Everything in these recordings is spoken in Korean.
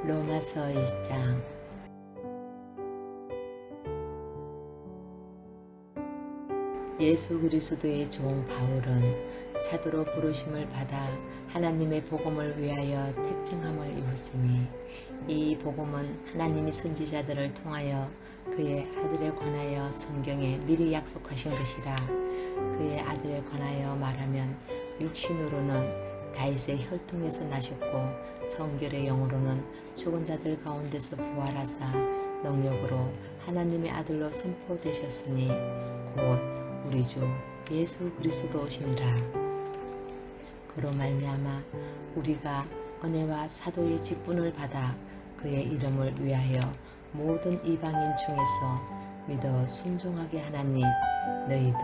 로마서 1장. 예수 그리스도의 종 바울은 사도로 부르심을 받아 하나님의 복음을 위하여 택정함을 입었으니, 이 복음은 하나님이 선지자들을 통하여 그의 아들에 관하여 성경에 미리 약속하신 것이라. 그의 아들에 관하여 말하면 육신으로는 다윗의 혈통에서 나셨고, 성결의 영으로는 죽은 자들 가운데서 부활하사 능력으로 하나님의 아들로 선포되셨으니 곧 우리 주 예수 그리스도시니라. 그로 말미암아 우리가 은혜와 사도의 직분을 받아 그의 이름을 위하여 모든 이방인 중에서 믿어 순종하게 하나니, 너희도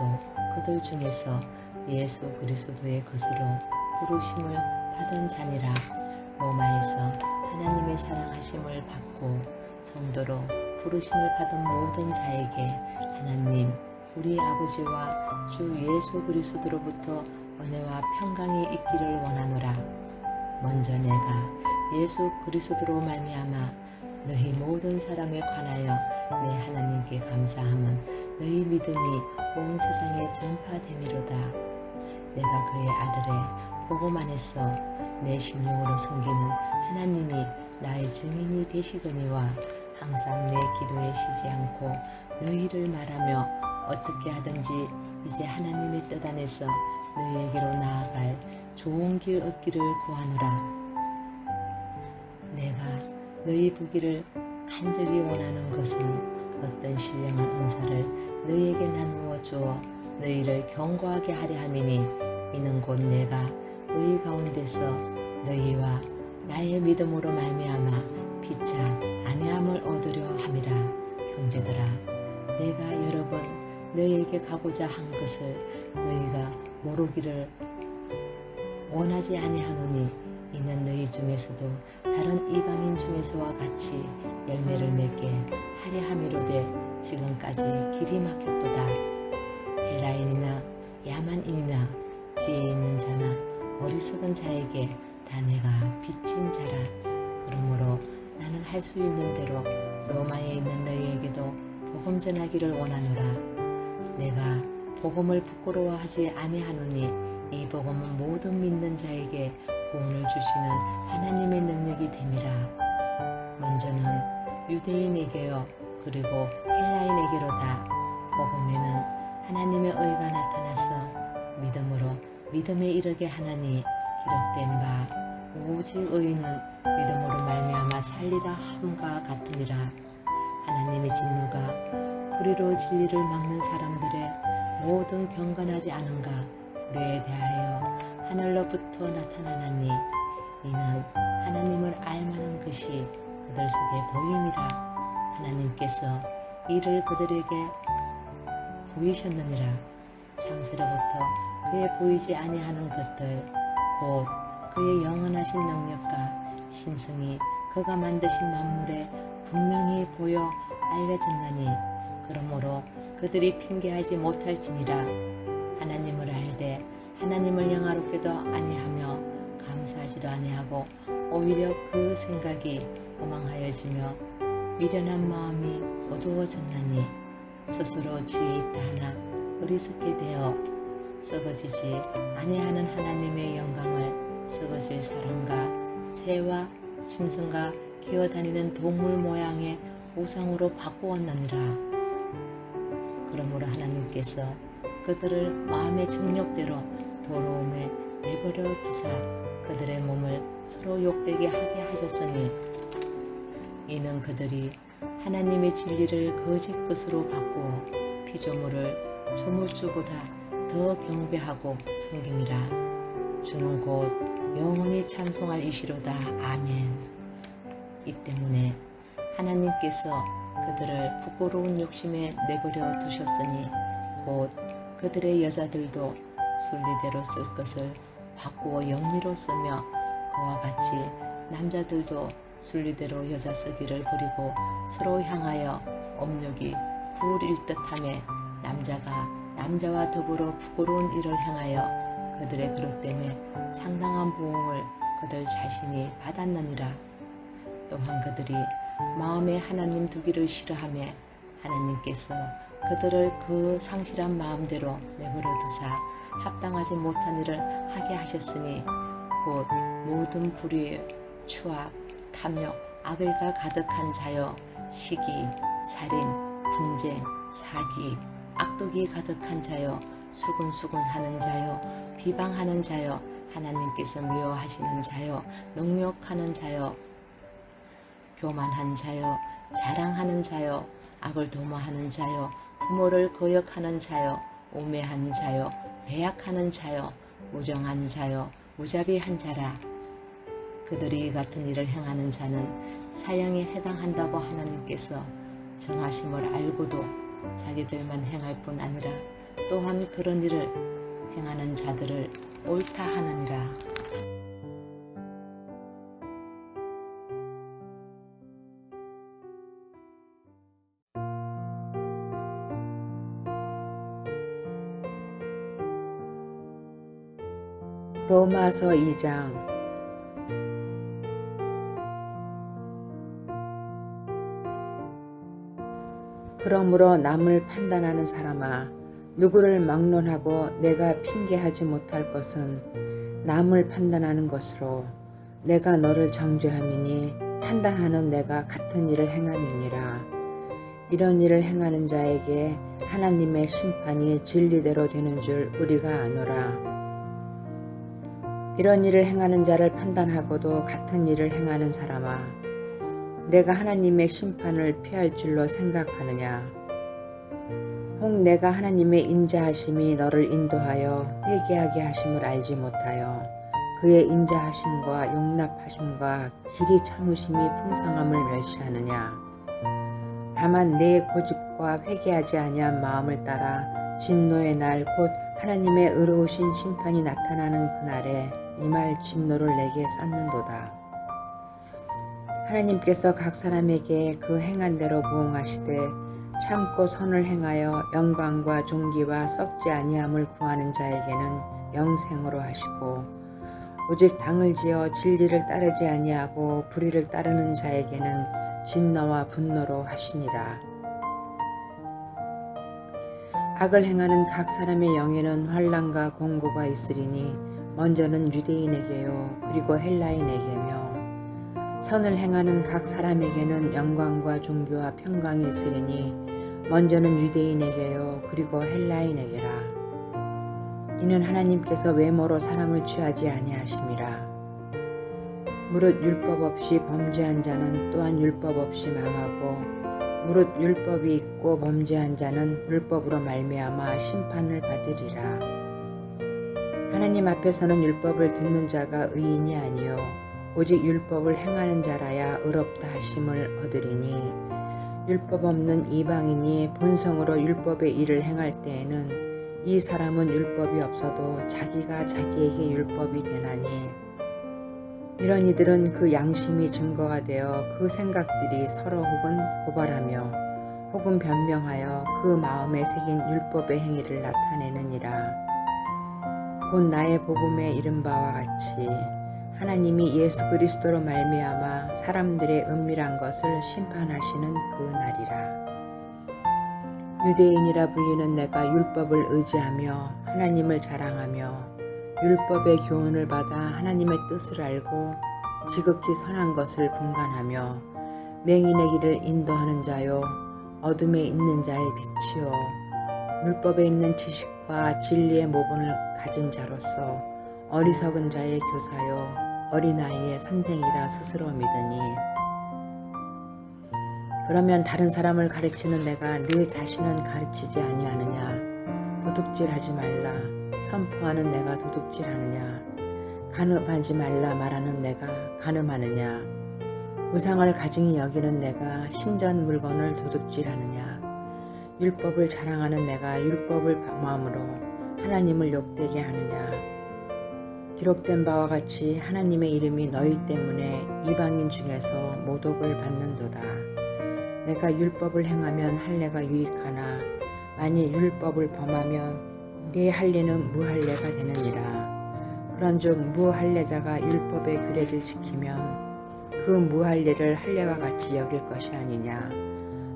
그들 중에서 예수 그리스도의 것으로 부르심을 받은 자니라. 로마에서 하나님의 사랑하심을 받고 성도로 부르심을 받은 모든 자에게 하나님 우리 아버지와 주 예수 그리스도로부터 은혜와 평강이 있기를 원하노라. 먼저 내가 예수 그리스도로 말미암아 너희 모든 사람에 관하여 내 하나님께 감사함은 너희 믿음이 온 세상에 전파됨이로다. 내가 그의 아들의 복음 안에서 내 심령으로 섬기는 하나님이 나의 증인이 되시거니와, 항상 내 기도에 쉬지 않고 너희를 말하며 어떻게 하든지 이제 하나님의 뜻 안에서 너희에게로 나아갈 좋은 길 얻기를 구하노라. 내가 너희 보기를 간절히 원하는 것은 어떤 신령한 은사를 너희에게 나누어 주어 너희를 견고하게 하려 함이니, 이는 곧 내가 너희 가운데서 너희와 나의 믿음으로 말미암아 피차 안위함을 얻으려 함이라. 형제들아, 내가 여러 번 너희에게 가고자 한 것을 너희가 모르기를 원하지 아니하노니, 이는 너희 중에서도 다른 이방인 중에서와 같이 열매를 맺게 하려 함이로되 지금까지 길이 막혔도다. 헬라인이나 야만인이나 지혜 있는 자나 어리석은 자에게 다 내가 빚진 자라. 그러므로 나는 할 수 있는 대로 로마에 있는 너희에게도 복음 전하기를 원하노라. 내가 복음을 부끄러워하지 아니하노니, 이 복음은 모든 믿는 자에게 구원을 주시는 하나님의 능력이 됨이라. 먼저는 유대인에게요 그리고 헬라인에게로다. 복음에는 하나님의 의가 나타나서 믿음으로 믿음에 이르게 하나니, 기록된 바 오직 의인은 믿음으로 말미암아 살리라 함과 같으니라. 하나님의 진노가 불의로 진리를 막는 사람들의 모든 경건하지 않은가 불의에 대하여 하늘로부터 나타나나니, 이는 하나님을 알만한 것이 그들 속에 보임이라. 하나님께서 이를 그들에게 보이셨느니라. 창세로부터 그의 보이지 아니하는 것들 곧 그의 영원하신 능력과 신성이 그가 만드신 만물에 분명히 보여 알려졌나니, 그러므로 그들이 핑계하지 못할지니라. 하나님을 알되 하나님을 영화롭게도 아니하며 감사하지도 아니하고 오히려 그 생각이 오망하여지며 미련한 마음이 어두워졌나니, 스스로 지혜 있다 하나 어리석게 되어 썩어지지 아니하는 하나님의 영광을 썩어질 사람과 새와 짐승과 기어다니는 동물 모양의 우상으로 바꾸었느니라. 그러므로 하나님께서 그들을 마음의 정욕대로 더러움에 내버려 두사 그들의 몸을 서로 욕되게 하게 하셨으니, 이는 그들이 하나님의 진리를 거짓 것으로 바꾸어 피조물을 조물주보다 더 경배하고 섬김이라. 주는 곧 영원히 찬송할 이시로다. 아멘. 이 때문에 하나님께서 그들을 부끄러운 욕심에 내버려 두셨으니, 곧 그들의 여자들도 순리대로 쓸 것을 바꾸어 영리로 쓰며, 그와 같이 남자들도 순리대로 여자 쓰기를 버리고 서로 향하여 업력이 부울일 듯하며, 남자가 남자와 더불어 부끄러운 일을 행하여 그들의 그릇 때문에 상당한 보응을 그들 자신이 받았느니라. 또한 그들이 마음에 하나님 두기를 싫어하며 하나님께서 그들을 그 상실한 마음대로 내버려 두사 합당하지 못한 일을 하게 하셨으니 곧 모든 불의, 추악, 탐욕, 악의가 가득한 자여 시기, 살인, 분쟁, 사기, 악독이 가득한 자여 수군수군하는 자여 비방하는 자여 하나님께서 미워하시는 자여 능욕하는 자여 교만한 자여 자랑하는 자여 악을 도모하는 자여 부모를 거역하는 자여 우매한 자여 배약하는 자여 무정한 자여 무자비한 자라. 그들이 이 같은 일을 행하는 자는 사형에 해당한다고 하나님께서 정하심을 알고도 자기들만 행할 뿐 아니라 또한 그런 일을 행하는 자들을 옳다 하느니라. 로마서 2장. 그러므로 남을 판단하는 사람아, 누구를 막론하고 내가 핑계하지 못할 것은 남을 판단하는 것으로 내가 너를 정죄함이니 판단하는 내가 같은 일을 행함이니라. 이런 일을 행하는 자에게 하나님의 심판이 진리대로 되는 줄 우리가 아노라. 이런 일을 행하는 자를 판단하고도 같은 일을 행하는 사람아, 내가 하나님의 심판을 피할 줄로 생각하느냐? 혹 내가 하나님의 인자하심이 너를 인도하여 회개하게 하심을 알지 못하여 그의 인자하심과 용납하심과 길이 참으심이 풍성함을 멸시하느냐? 다만 내 고집과 회개하지 아니한 마음을 따라 진노의 날 곧 하나님의 의로우신 심판이 나타나는 그날에 이 말 진노를 내게 쌓는도다. 하나님께서 각 사람에게 그 행한 대로 부응하시되 참고 선을 행하여 영광과 존귀와 썩지 아니함을 구하는 자에게는 영생으로 하시고 오직 당을 지어 진리를 따르지 아니하고 불의를 따르는 자에게는 진노와 분노로 하시니라. 악을 행하는 각 사람의 영에는 환난과 공고가 있으리니 먼저는 유대인에게요 그리고 헬라인에게며 선을 행하는 각 사람에게는 영광과 존귀와 평강이 있으리니 먼저는 유대인에게요 그리고 헬라인에게라. 이는 하나님께서 외모로 사람을 취하지 아니하심이라. 무릇 율법 없이 범죄한 자는 또한 율법 없이 망하고 무릇 율법이 있고 범죄한 자는 율법으로 말미암아 심판을 받으리라. 하나님 앞에서는 율법을 듣는 자가 의인이 아니요 오직 율법을 행하는 자라야 의롭다 하심을 얻으리니 율법 없는 이방인이 본성으로 율법의 일을 행할 때에는 이 사람은 율법이 없어도 자기가 자기에게 율법이 되나니 이런 이들은 그 양심이 증거가 되어 그 생각들이 서로 혹은 고발하며 혹은 변명하여 그 마음에 새긴 율법의 행위를 나타내느니라. 곧 나의 복음에 이른 바와 같이 하나님이 예수 그리스도로 말미암아 사람들의 은밀한 것을 심판하시는 그 날이라. 유대인이라 불리는 내가 율법을 의지하며 하나님을 자랑하며 율법의 교훈을 받아 하나님의 뜻을 알고 지극히 선한 것을 분간하며 맹인의 길을 인도하는 자요 어둠에 있는 자의 빛이요 율법에 있는 지식과 진리의 모본을 가진 자로서 어리석은 자의 교사요 어린아이의 선생이라 스스로 믿으니 그러면 다른 사람을 가르치는 내가 네 자신은 가르치지 아니하느냐? 도둑질하지 말라 선포하는 내가 도둑질하느냐? 간음하지 말라 말하는 내가 간음하느냐? 우상을 가증히 여기는 내가 신전 물건을 도둑질하느냐? 율법을 자랑하는 내가 율법을 범함으로 하나님을 욕되게 하느냐? 기록된 바와 같이 하나님의 이름이 너희 때문에 이방인 중에서 모독을 받는도다. 내가 율법을 행하면 할례가 유익하나 만일 율법을 범하면 네 할례는 무할례가 되느니라. 그런즉 무할례자가 율법의 규례를 지키면 그 무할례를 할례와 같이 여길 것이 아니냐.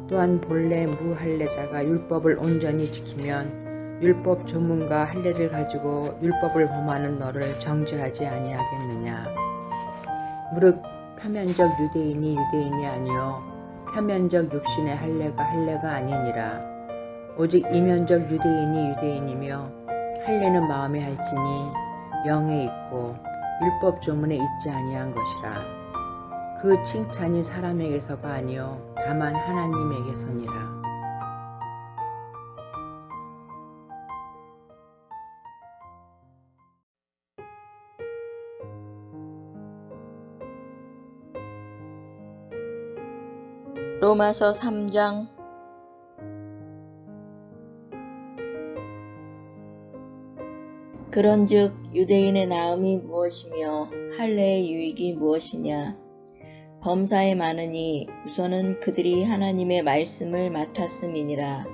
또한 본래 무할례자가 율법을 온전히 지키면 율법 조문과 할례를 가지고 율법을 범하는 너를 정죄하지 아니하겠느냐. 무릇 표면적 유대인이 유대인이 아니요 표면적 육신의 할례가 할례가 아니니라. 오직 이면적 유대인이 유대인이며 할례는 마음에 할지니 영에 있고 율법 조문에 있지 아니한 것이라. 그 칭찬이 사람에게서가 아니요 다만 하나님에게서니라. 로마서 3장. 그런즉 유대인의 나음이 무엇이며 할례의 유익이 무엇이냐. 범사에 많으니 우선은 그들이 하나님의 말씀을 맡았음이니라.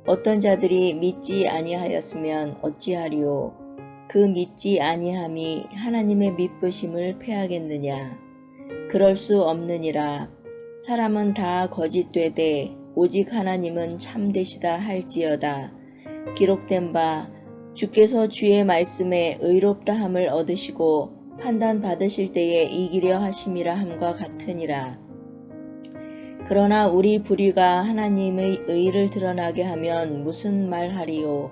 어떤 자들이 믿지 아니하였으면 어찌하리요. 그 믿지 아니함이 하나님의 믿으심을 패하겠느냐. 그럴 수 없느니라. 사람은 다 거짓되되 오직 하나님은 참되시다 할지어다. 기록된 바 주께서 주의 말씀에 의롭다함을 얻으시고 판단받으실 때에 이기려 하심이라 함과 같으니라. 그러나 우리 불의가 하나님의 의를 드러나게 하면 무슨 말하리요.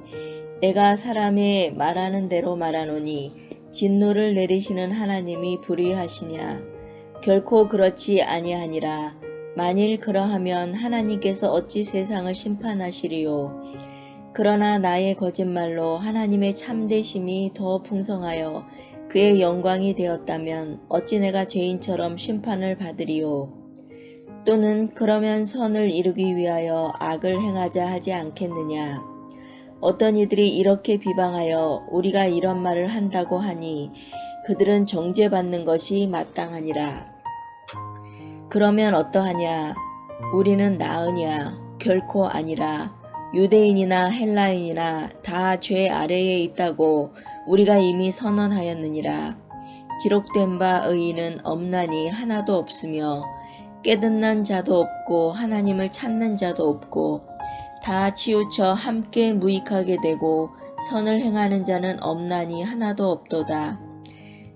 내가 사람의 말하는 대로 말하노니 진노를 내리시는 하나님이 불의하시냐. 결코 그렇지 아니하니라. 만일 그러하면 하나님께서 어찌 세상을 심판하시리요. 그러나 나의 거짓말로 하나님의 참되심이 더 풍성하여 그의 영광이 되었다면 어찌 내가 죄인처럼 심판을 받으리요. 또는 그러면 선을 이루기 위하여 악을 행하자 하지 않겠느냐. 어떤 이들이 이렇게 비방하여 우리가 이런 말을 한다고 하니 그들은 정죄받는 것이 마땅하니라. 그러면 어떠하냐. 우리는 나으냐. 결코 아니라. 유대인이나 헬라인이나 다 죄 아래에 있다고 우리가 이미 선언하였느니라. 기록된 바 의인은 없나니 하나도 없으며 깨닫는 자도 없고 하나님을 찾는 자도 없고 다 치우쳐 함께 무익하게 되고 선을 행하는 자는 없나니 하나도 없도다.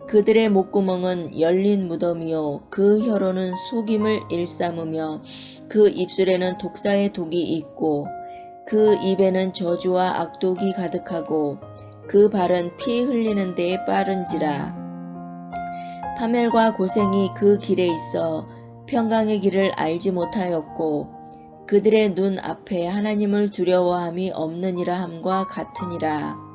그들의 목구멍은 열린 무덤이요 그 혀로는 속임을 일삼으며 그 입술에는 독사의 독이 있고 그 입에는 저주와 악독이 가득하고 그 발은 피 흘리는 데에 빠른지라. 파멸과 고생이 그 길에 있어 평강의 길을 알지 못하였고 그들의 눈 앞에 하나님을 두려워함이 없느니라 함과 같으니라.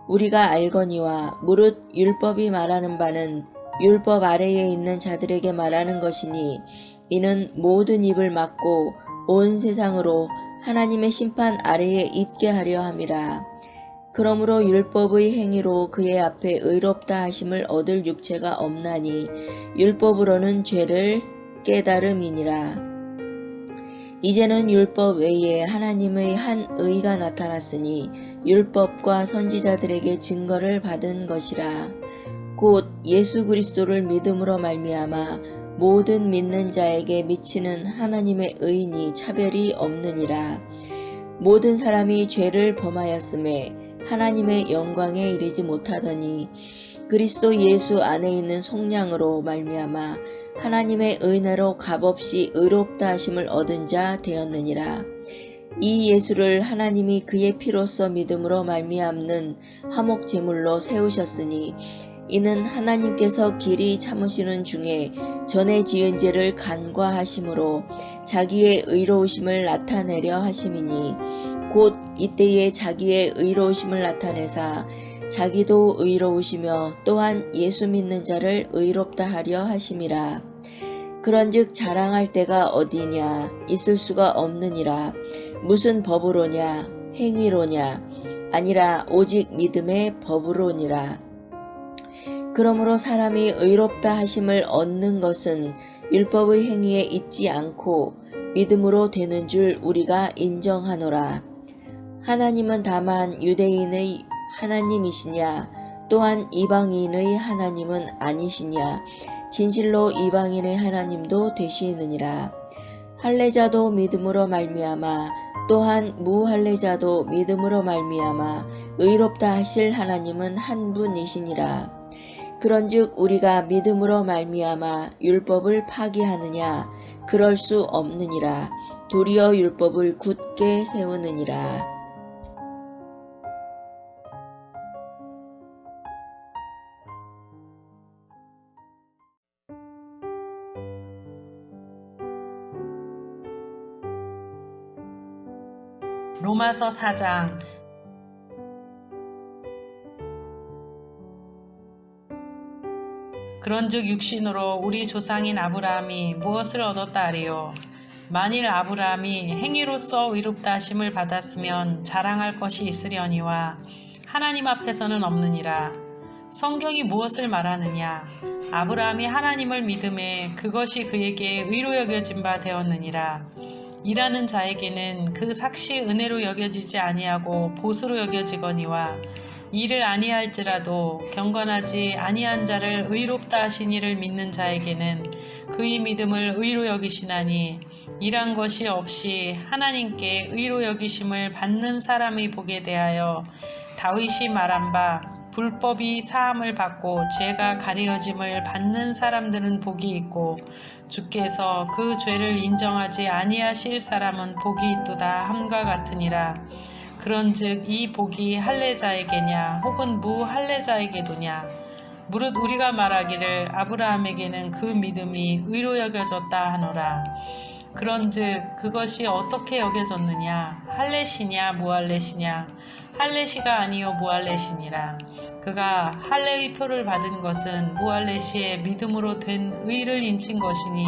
우리가 알거니와 무릇 율법이 말하는 바는 율법 아래에 있는 자들에게 말하는 것이니 이는 모든 입을 막고 온 세상으로 하나님의 심판 아래에 있게 하려 함이라. 그러므로 율법의 행위로 그의 앞에 의롭다 하심을 얻을 육체가 없나니 율법으로는 죄를 깨달음이니라. 이제는 율법 외에 하나님의 한 의가 나타났으니 율법과 선지자들에게 증거를 받은 것이라. 곧 예수 그리스도를 믿음으로 말미암아 모든 믿는 자에게 미치는 하나님의 의인이 차별이 없느니라. 모든 사람이 죄를 범하였음에 하나님의 영광에 이르지 못하더니 그리스도 예수 안에 있는 속량으로 말미암아 하나님의 은혜로 값없이 의롭다 하심을 얻은 자 되었느니라. 이 예수를 하나님이 그의 피로써 믿음으로 말미암는 화목 제물로 세우셨으니 이는 하나님께서 길이 참으시는 중에 전에 지은 죄를 간과하심으로 자기의 의로우심을 나타내려 하심이니 곧 이때에 자기의 의로우심을 나타내사 자기도 의로우시며 또한 예수 믿는 자를 의롭다 하려 하심이라. 그런즉 자랑할 때가 어디냐. 있을 수가 없느니라. 무슨 법으로냐. 행위로냐. 아니라 오직 믿음의 법으로니라. 그러므로 사람이 의롭다 하심을 얻는 것은 율법의 행위에 있지 않고 믿음으로 되는 줄 우리가 인정하노라. 하나님은 다만 유대인의 하나님이시냐 또한 이방인의 하나님은 아니시냐. 진실로 이방인의 하나님도 되시느니라. 할례자도 믿음으로 말미암아 또한 무할례자도 믿음으로 말미암아 의롭다 하실 하나님은 한 분이시니라. 그런즉 우리가 믿음으로 말미암아 율법을 파기하느냐? 그럴 수 없느니라. 도리어 율법을 굳게 세우느니라. 로마서 4장. 그런즉 육신으로 우리 조상인 아브라함이 무엇을 얻었다 하리요? 만일 아브라함이 행위로서 의롭다 하심을 받았으면 자랑할 것이 있으려니와 하나님 앞에서는 없느니라. 성경이 무엇을 말하느냐? 아브라함이 하나님을 믿음에 그것이 그에게 의로 여겨진 바 되었느니라. 일하는 자에게는 그 삭시 은혜로 여겨지지 아니하고 보수로 여겨지거니와 일을 아니할지라도 경건하지 아니한 자를 의롭다 하신 이를 믿는 자에게는 그의 믿음을 의로 여기시나니 일한 것이 없이 하나님께 의로 여기심을 받는 사람의 복에 대하여 다윗이 말한 바 불법이 사함을 받고 죄가 가려짐을 받는 사람들은 복이 있고 주께서 그 죄를 인정하지 아니하실 사람은 복이 있도다 함과 같으니라. 그런즉 이 복이 할례자에게냐 혹은 무할례자에게도냐? 무릇 우리가 말하기를 아브라함에게는 그 믿음이 의로 여겨졌다 하노라. 그런즉 그것이 어떻게 여겨졌느냐? 할례시냐 무할례시냐? 할례시가 아니요 무할례시니라. 그가 할례의 표를 받은 것은 무할례시의 믿음으로 된 의를 인친 것이니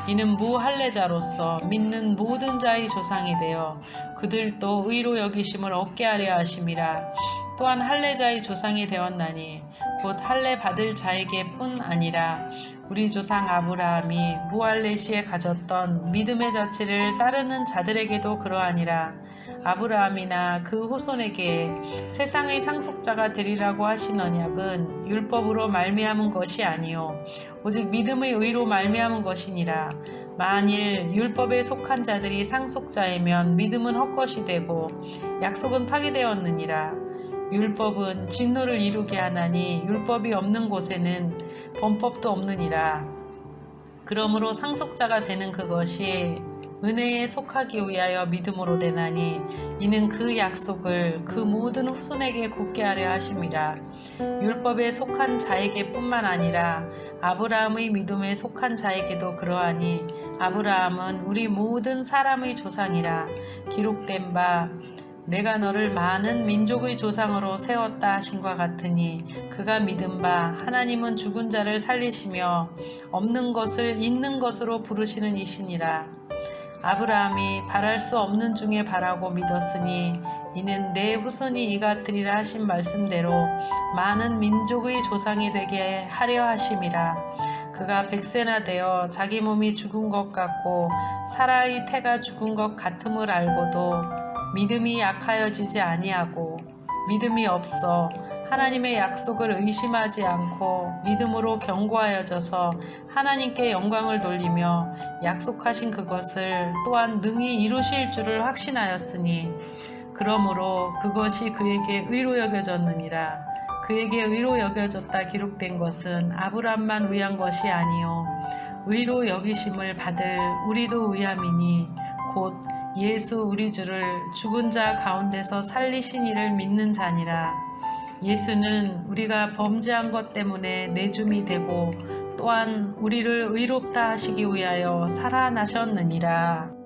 이는 무할례자로서 믿는 모든 자의 조상이 되어 그들도 의로 여기심을 얻게 하려 하심이라. 또한 할례자의 조상이 되었나니 곧 할례 받을 자에게 뿐 아니라 우리 조상 아브라함이 무할례시에 가졌던 믿음의 자체를 따르는 자들에게도 그러하니라. 아브라함이나 그 후손에게 세상의 상속자가 되리라고 하신 언약은 율법으로 말미암은 것이 아니요 오직 믿음의 의로 말미암은 것이니라. 만일 율법에 속한 자들이 상속자이면 믿음은 헛것이 되고 약속은 파기되었느니라. 율법은 진노를 이루게 하나니 율법이 없는 곳에는 범법도 없느니라. 그러므로 상속자가 되는 그것이 은혜에 속하기 위하여 믿음으로 되나니 이는 그 약속을 그 모든 후손에게 굳게 하려 하심이라. 율법에 속한 자에게 뿐만 아니라 아브라함의 믿음에 속한 자에게도 그러하니 아브라함은 우리 모든 사람의 조상이라. 기록된 바 내가 너를 많은 민족의 조상으로 세웠다 하신과 같으니 그가 믿은 바 하나님은 죽은 자를 살리시며 없는 것을 있는 것으로 부르시는 이시니라. 아브라함이 바랄 수 없는 중에 바라고 믿었으니 이는 내 후손이 이같으리라 하신 말씀대로 많은 민족의 조상이 되게 하려 하심이라. 그가 100세나 되어 자기 몸이 죽은 것 같고 사라의 태가 죽은 것 같음을 알고도 믿음이 약하여지지 아니하고 믿음이 없어 하나님의 약속을 의심하지 않고 믿음으로 견고하여져서 하나님께 영광을 돌리며 약속하신 그것을 또한 능히 이루실 줄을 확신하였으니 그러므로 그것이 그에게 의로 여겨졌느니라. 그에게 의로 여겨졌다 기록된 것은 아브라함만 위한 것이 아니요 의로 여기심을 받을 우리도 위함이니 곧 예수 우리 주를 죽은 자 가운데서 살리신 이를 믿는 자니라. 예수는 우리가 범죄한 것 때문에 내줌이 되고 또한 우리를 의롭다 하시기 위하여 살아나셨느니라.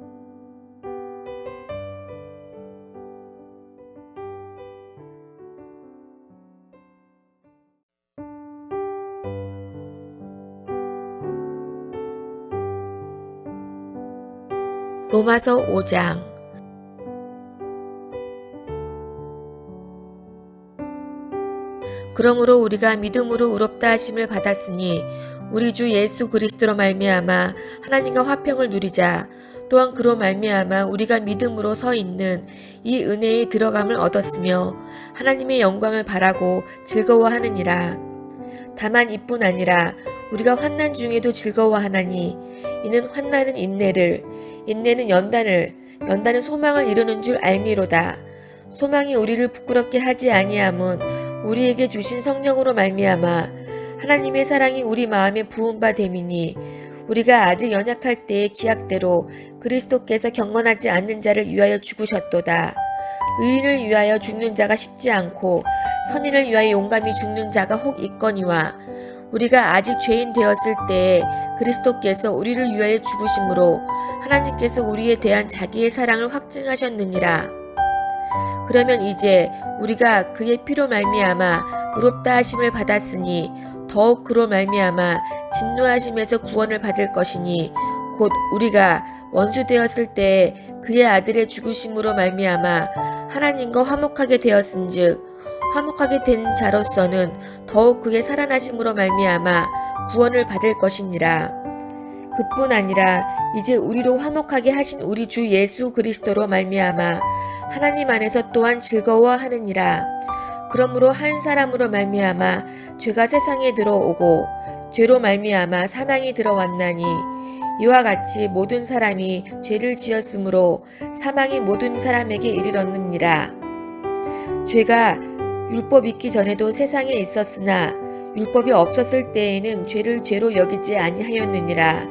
로마서 5장. 그러므로 우리가 믿음으로 의롭다 하심을 받았으니 우리 주 예수 그리스도로 말미암아 하나님과 화평을 누리자. 또한 그로 말미암아 우리가 믿음으로 서 있는 이 은혜에 들어감을 얻었으며 하나님의 영광을 바라고 즐거워하느니라. 다만 이뿐 아니라 우리가 환난 중에도 즐거워하나니 이는 환난은 인내를, 인내는 연단을, 연단은 소망을 이루는 줄 알미로다. 소망이 우리를 부끄럽게 하지 아니함은 우리에게 주신 성령으로 말미암아 하나님의 사랑이 우리 마음에 부은 바 됨이니 우리가 아직 연약할 때의 기약대로 그리스도께서 경건하지 않는 자를 위하여 죽으셨도다. 의인을 위하여 죽는 자가 쉽지 않고 선인을 위하여 용감히 죽는 자가 혹 있거니와 우리가 아직 죄인 되었을 때에 그리스도께서 우리를 위하여 죽으심으로 하나님께서 우리에 대한 자기의 사랑을 확증하셨느니라. 그러면 이제 우리가 그의 피로 말미암아 의롭다 하심을 받았으니 더욱 그로 말미암아 진노하심에서 구원을 받을 것이니 곧 우리가 원수 되었을 때에 그의 아들의 죽으심으로 말미암아 하나님과 화목하게 되었은즉 화목하게 된 자로서는 더욱 그의 살아나심으로 말미암아 구원을 받을 것이니라. 그뿐 아니라 이제 우리로 화목하게 하신 우리 주 예수 그리스도로 말미암아 하나님 안에서 또한 즐거워하느니라. 그러므로 한 사람으로 말미암아 죄가 세상에 들어오고 죄로 말미암아 사망이 들어왔나니 이와 같이 모든 사람이 죄를 지었으므로 사망이 모든 사람에게 이르렀느니라. 죄가 율법 있기 전에도 세상에 있었으나 율법이 없었을 때에는 죄를 죄로 여기지 아니하였느니라.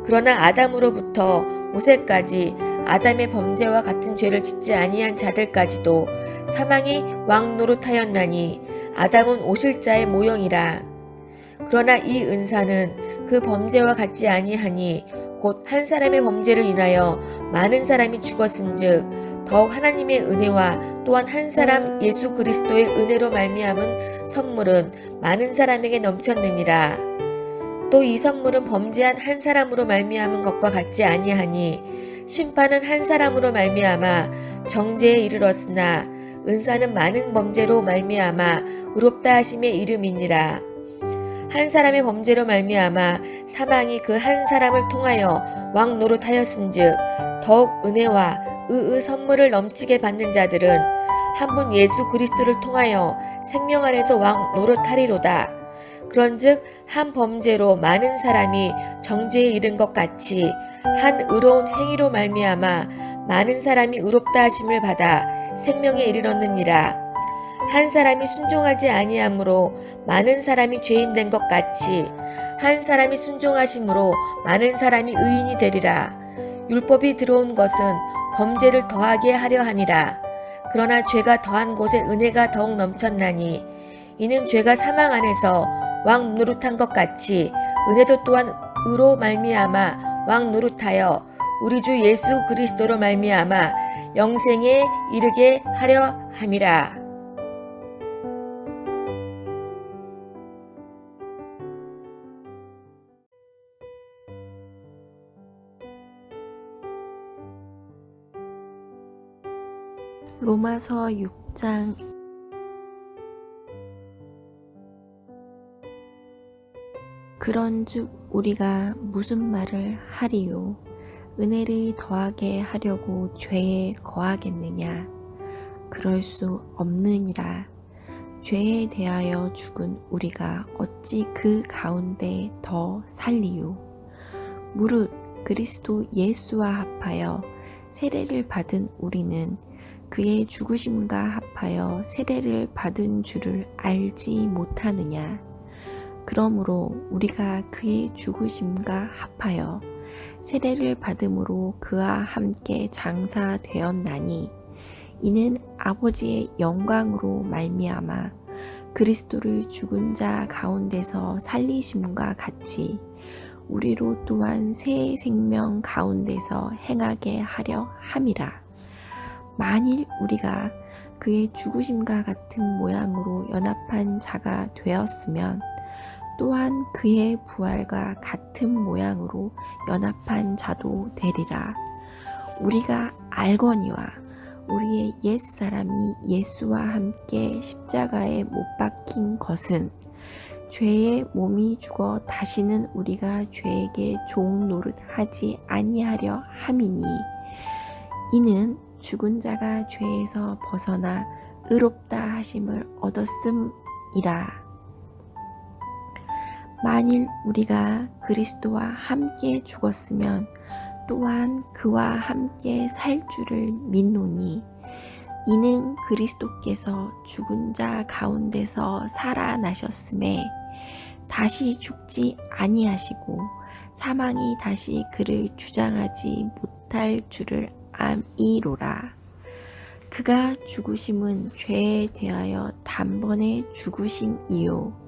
그러나 아담으로부터 모세까지 아담의 범죄와 같은 죄를 짓지 아니한 자들까지도 사망이 왕 노릇하였나니 아담은 오실자의 모형이라. 그러나 이 은사는 그 범죄와 같지 아니하니 곧 한 사람의 범죄를 인하여 많은 사람이 죽었은즉 더욱 하나님의 은혜와 또한 한 사람 예수 그리스도의 은혜로 말미암은 선물은 많은 사람에게 넘쳤느니라. 또 이 선물은 범죄한 한 사람으로 말미암은 것과 같지 아니하니 심판은 한 사람으로 말미암아 정죄에 이르렀으나 은사는 많은 범죄로 말미암아 의롭다 하심의 이름이니라. 한 사람의 범죄로 말미암아 사망이 그 한 사람을 통하여 왕 노릇하였은즉 더욱 은혜와 의의 선물을 넘치게 받는 자들은 한 분 예수 그리스도를 통하여 생명 안에서 왕 노릇하리로다. 그런즉 한 범죄로 많은 사람이 정죄에 이른 것 같이 한 의로운 행위로 말미암아 많은 사람이 의롭다 하심을 받아 생명에 이르렀느니라. 한 사람이 순종하지 아니함으로 많은 사람이 죄인 된 것 같이 한 사람이 순종하심으로 많은 사람이 의인이 되리라. 율법이 들어온 것은 범죄를 더하게 하려 함이라. 그러나 죄가 더한 곳에 은혜가 더욱 넘쳤나니 이는 죄가 사망 안에서 왕 노릇한 것 같이 은혜도 또한 의로 말미암아 왕 노릇하여 우리 주 예수 그리스도로 말미암아 영생에 이르게 하려 함이라. 로마서 6장. 그런즉 우리가 무슨 말을 하리요? 은혜를 더하게 하려고 죄에 거하겠느냐? 그럴 수 없느니라. 죄에 대하여 죽은 우리가 어찌 그 가운데 더 살리요? 무릇 그리스도 예수와 합하여 세례를 받은 우리는 그의 죽으심과 합하여 세례를 받은 줄을 알지 못하느냐? 그러므로 우리가 그의 죽으심과 합하여 세례를 받음으로 그와 함께 장사되었나니 이는 아버지의 영광으로 말미암아 그리스도를 죽은 자 가운데서 살리심과 같이 우리로 또한 새 생명 가운데서 행하게 하려 함이라. 만일 우리가 그의 죽으심과 같은 모양으로 연합한 자가 되었으면 또한 그의 부활과 같은 모양으로 연합한 자도 되리라. 우리가 알거니와 우리의 옛사람이 예수와 함께 십자가에 못 박힌 것은 죄의 몸이 죽어 다시는 우리가 죄에게 종 노릇하지 아니하려 함이니 이는 죽은 자가 죄에서 벗어나 의롭다 하심을 얻었음이라. 만일 우리가 그리스도와 함께 죽었으면 또한 그와 함께 살 줄을 믿노니 이는 그리스도께서 죽은 자 가운데서 살아나셨음에 다시 죽지 아니하시고 사망이 다시 그를 주장하지 못할 줄을 암이로라. 그가 죽으심은 죄에 대하여 단번에 죽으심이요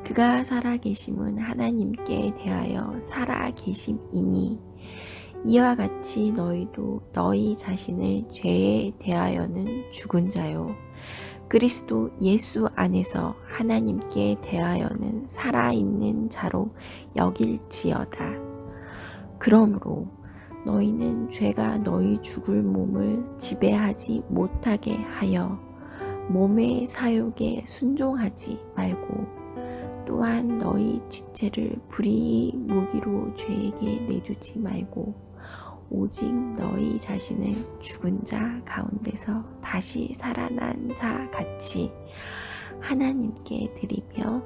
그가 살아계심은 하나님께 대하여 살아계심이니 이와 같이 너희도 너희 자신을 죄에 대하여는 죽은 자요 그리스도 예수 안에서 하나님께 대하여는 살아있는 자로 여길지어다. 그러므로 너희는 죄가 너희 죽을 몸을 지배하지 못하게 하여 몸의 사욕에 순종하지 말고 또한 너희 지체를 불의의 무기로 죄에게 내주지 말고 오직 너희 자신을 죽은 자 가운데서 다시 살아난 자 같이 하나님께 드리며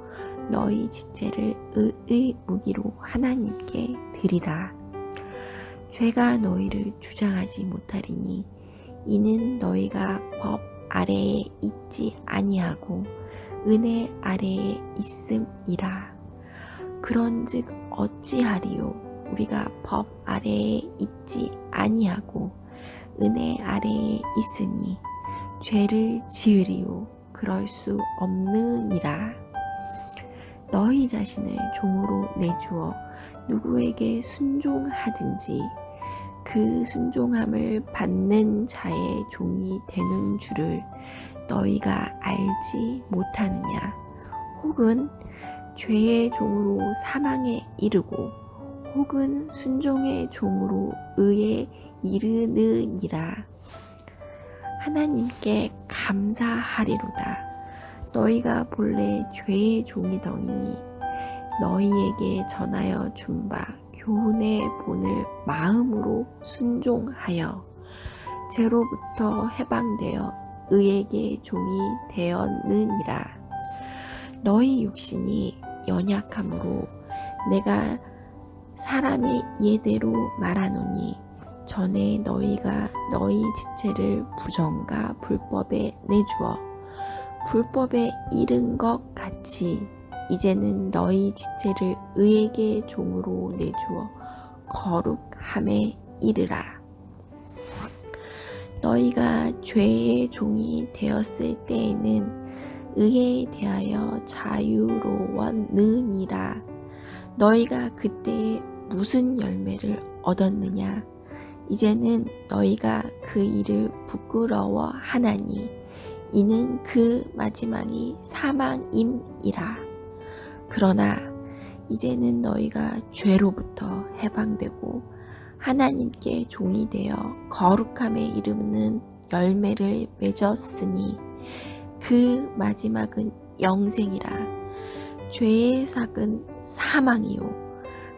너희 지체를 의의 무기로 하나님께 드리라. 죄가 너희를 주장하지 못하리니 이는 너희가 법 아래에 있지 아니하고 은혜 아래에 있음이라. 그런즉 어찌하리요? 우리가 법 아래에 있지 아니하고 은혜 아래에 있으니 죄를 지으리요? 그럴 수 없느니라. 너희 자신을 종으로 내주어 누구에게 순종하든지 그 순종함을 받는 자의 종이 되는 줄을 너희가 알지 못하느냐? 혹은 죄의 종으로 사망에 이르고 혹은 순종의 종으로 의에 이르느니라. 하나님께 감사하리로다. 너희가 본래 죄의 종이더니 너희에게 전하여 준 바 교훈의 본을 마음으로 순종하여 죄로부터 해방되어 의에게 종이 되었느니라. 너희 육신이 연약함으로 내가 사람의 예대로 말하노니 전에 너희가 너희 지체를 부정과 불법에 내주어 불법에 이른 것 같이 이제는 너희 지체를 의에게 종으로 내주어 거룩함에 이르라. 너희가 죄의 종이 되었을 때에는 의에 대하여 자유로웠느니라. 너희가 그때에 무슨 열매를 얻었느냐? 이제는 너희가 그 일을 부끄러워하나니 이는 그 마지막이 사망임이라. 그러나 이제는 너희가 죄로부터 해방되고 하나님께 종이 되어 거룩함에 이르는 열매를 맺었으니 그 마지막은 영생이라. 죄의 삭은 사망이요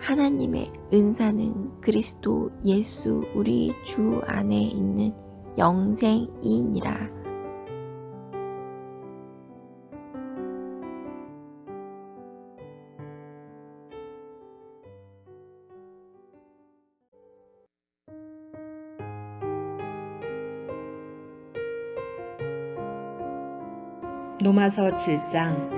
하나님의 은사는 그리스도 예수 우리 주 안에 있는 영생이니라. 로마서 7장.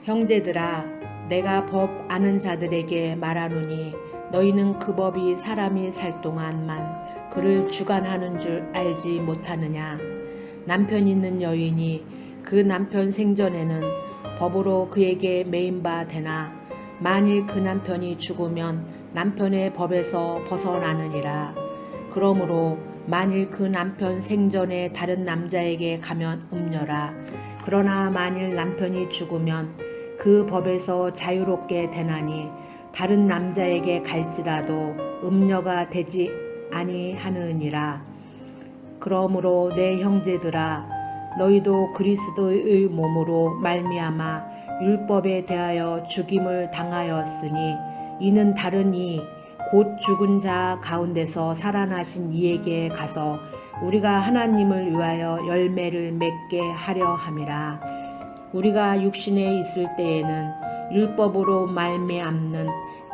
형제들아, 내가 법 아는 자들에게 말하노니 너희는 그 법이 사람이 살 동안만 그를 주관하는 줄 알지 못하느냐? 남편 있는 여인이 그 남편 생전에는 법으로 그에게 매인 바 되나 만일 그 남편이 죽으면 남편의 법에서 벗어나느니라. 그러므로 만일 그 남편 생전에 다른 남자에게 가면 음녀라. 그러나 만일 남편이 죽으면 그 법에서 자유롭게 되나니 다른 남자에게 갈지라도 음녀가 되지 아니하느니라. 그러므로 내 형제들아, 너희도 그리스도의 몸으로 말미암아 율법에 대하여 죽임을 당하였으니 이는 다른 이 곧 죽은 자 가운데서 살아나신 이에게 가서 우리가 하나님을 위하여 열매를 맺게 하려 함이라. 우리가 육신에 있을 때에는 율법으로 말미암는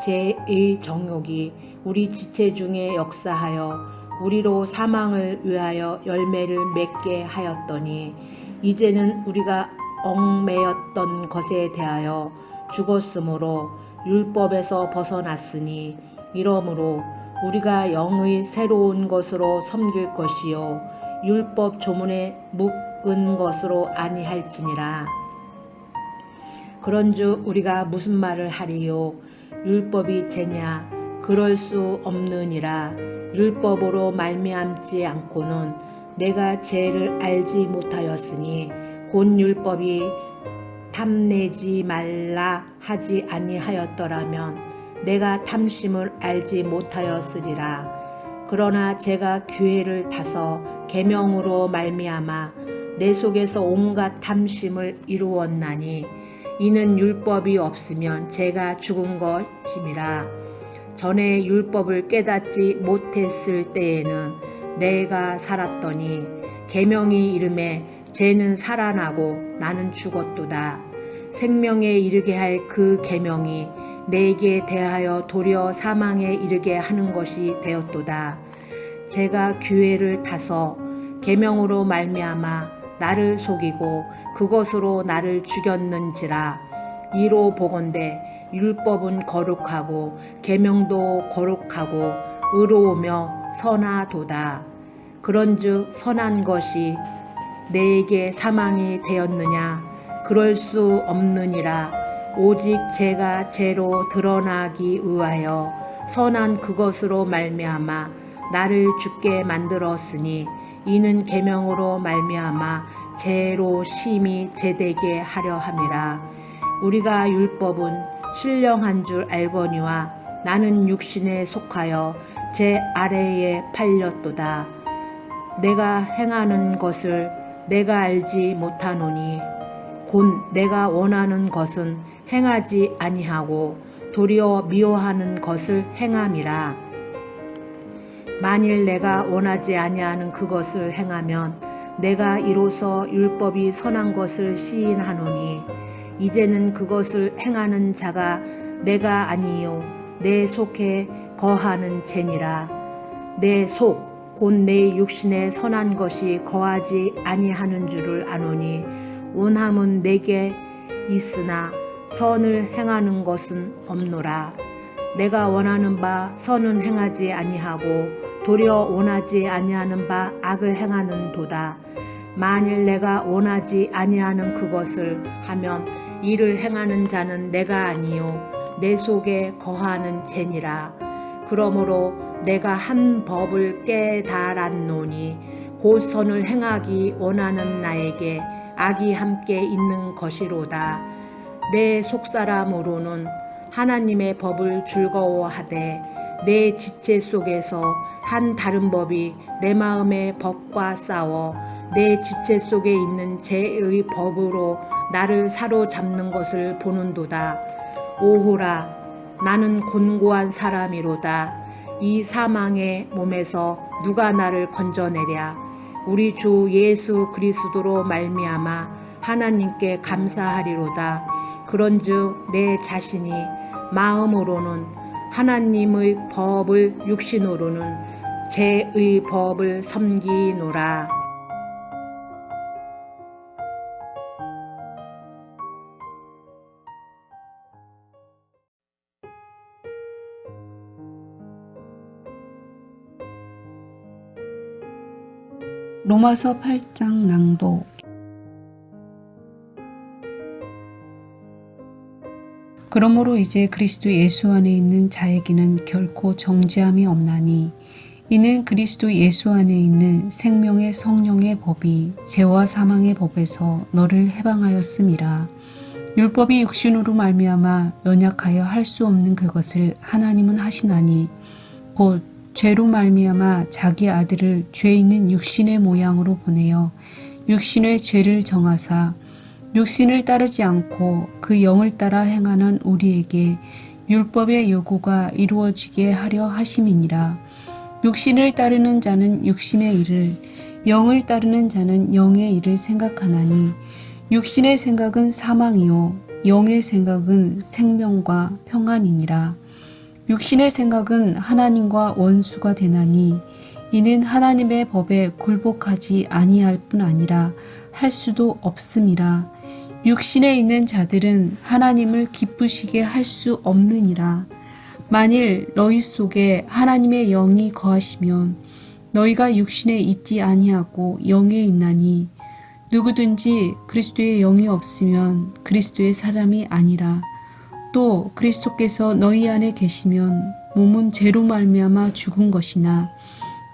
죄의 정욕이 우리 지체 중에 역사하여 우리로 사망을 위하여 열매를 맺게 하였더니 이제는 우리가 얽매였던 것에 대하여 죽었으므로 율법에서 벗어났으니 이러므로 우리가 영의 새로운 것으로 섬길 것이요 율법 조문에 묶은 것으로 아니할지니라. 그런즉 우리가 무슨 말을 하리요? 율법이 죄냐? 그럴 수 없느니라. 율법으로 말미암지 않고는 내가 죄를 알지 못하였으니 곧 율법이 탐내지 말라 하지 아니하였더라면 내가 탐심을 알지 못하였으리라. 그러나 제가 기회를 타서 계명으로 말미암아 내 속에서 온갖 탐심을 이루었나니 이는 율법이 없으면 제가 죽은 것임이라. 전에 율법을 깨닫지 못했을 때에는 내가 살았더니 계명이 이름에 죄는 살아나고 나는 죽었도다. 생명에 이르게 할 그 계명이 내게 대하여 도리어 사망에 이르게 하는 것이 되었도다. 제가 기회를 타서 계명으로 말미암아 나를 속이고 그것으로 나를 죽였는지라. 이로 보건대 율법은 거룩하고 계명도 거룩하고 의로우며 선하도다. 그런즉 선한 것이 내게 사망이 되었느냐? 그럴 수 없느니라. 오직 죄가 죄로 드러나기 위하여 선한 그것으로 말미암아 나를 죽게 만들었으니 이는 계명으로 말미암아 죄로 심히 죄되게 하려 함이라. 우리가 율법은 신령한 줄 알거니와 나는 육신에 속하여 죄 아래에 팔렸도다. 내가 행하는 것을 내가 알지 못하노니 곧 내가 원하는 것은 행하지 아니하고 도리어 미워하는 것을 행함이라. 만일 내가 원하지 아니하는 그것을 행하면 내가 이로써 율법이 선한 것을 시인하노니 이제는 그것을 행하는 자가 내가 아니요 내 속에 거하는 죄니라. 내 속 곧 내 육신에 선한 것이 거하지 아니하는 줄을 아노니 원함은 내게 있으나 선을 행하는 것은 없노라. 내가 원하는 바 선은 행하지 아니하고 도리어 원하지 아니하는 바 악을 행하는 도다. 만일 내가 원하지 아니하는 그것을 하면 이를 행하는 자는 내가 아니요 내 속에 거하는 죄니라. 그러므로 내가 한 법을 깨달았노니 곧 선을 행하기 원하는 나에게 악이 함께 있는 것이로다. 내 속사람으로는 하나님의 법을 즐거워하되 내 지체 속에서 한 다른 법이 내 마음의 법과 싸워 내 지체 속에 있는 죄의 법으로 나를 사로잡는 것을 보는도다. 오호라, 나는 곤고한 사람이로다. 이 사망의 몸에서 누가 나를 건져내랴. 우리 주 예수 그리스도로 말미암아 하나님께 감사하리로다. 그런즉 내 자신이 마음으로는 하나님의 법을 육신으로는 죄의 법을 섬기노라. 로마서 8장 낭독. 그러므로 이제 그리스도 예수 안에 있는 자에게는 결코 정죄함이 없나니 이는 그리스도 예수 안에 있는 생명의 성령의 법이 죄와 사망의 법에서 너를 해방하였음이라. 율법이 육신으로 말미암아 연약하여 할 수 없는 그것을 하나님은 하시나니 곧 죄로 말미암아 자기 아들을 죄 있는 육신의 모양으로 보내어 육신의 죄를 정하사 육신을 따르지 않고 그 영을 따라 행하는 우리에게 율법의 요구가 이루어지게 하려 하심이니라. 육신을 따르는 자는 육신의 일을, 영을 따르는 자는 영의 일을 생각하나니 육신의 생각은 사망이요 영의 생각은 생명과 평안이니라. 육신의 생각은 하나님과 원수가 되나니 이는 하나님의 법에 굴복하지 아니할 뿐 아니라 할 수도 없음이라. 육신에 있는 자들은 하나님을 기쁘시게 할 수 없느니라. 만일 너희 속에 하나님의 영이 거하시면 너희가 육신에 있지 아니하고 영에 있나니 누구든지 그리스도의 영이 없으면 그리스도의 사람이 아니라. 또 그리스도께서 너희 안에 계시면 몸은 죄로 말미암아 죽은 것이나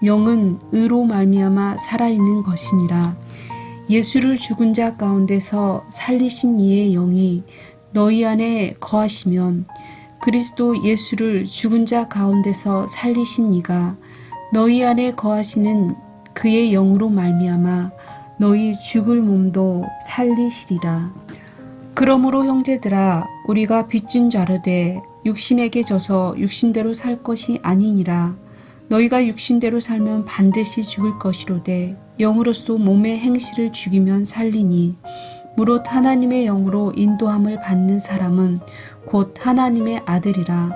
영은 의로 말미암아 살아있는 것이니라. 예수를 죽은 자 가운데서 살리신 이의 영이 너희 안에 거하시면 그리스도 예수를 죽은 자 가운데서 살리신 이가 너희 안에 거하시는 그의 영으로 말미암아 너희 죽을 몸도 살리시리라. 그러므로 형제들아 우리가 빚진 자로 돼 육신에게 져서 육신대로 살 것이 아니니라. 너희가 육신대로 살면 반드시 죽을 것이로되 영으로서 몸의 행실을 죽이면 살리니 무릇 하나님의 영으로 인도함을 받는 사람은 곧 하나님의 아들이라.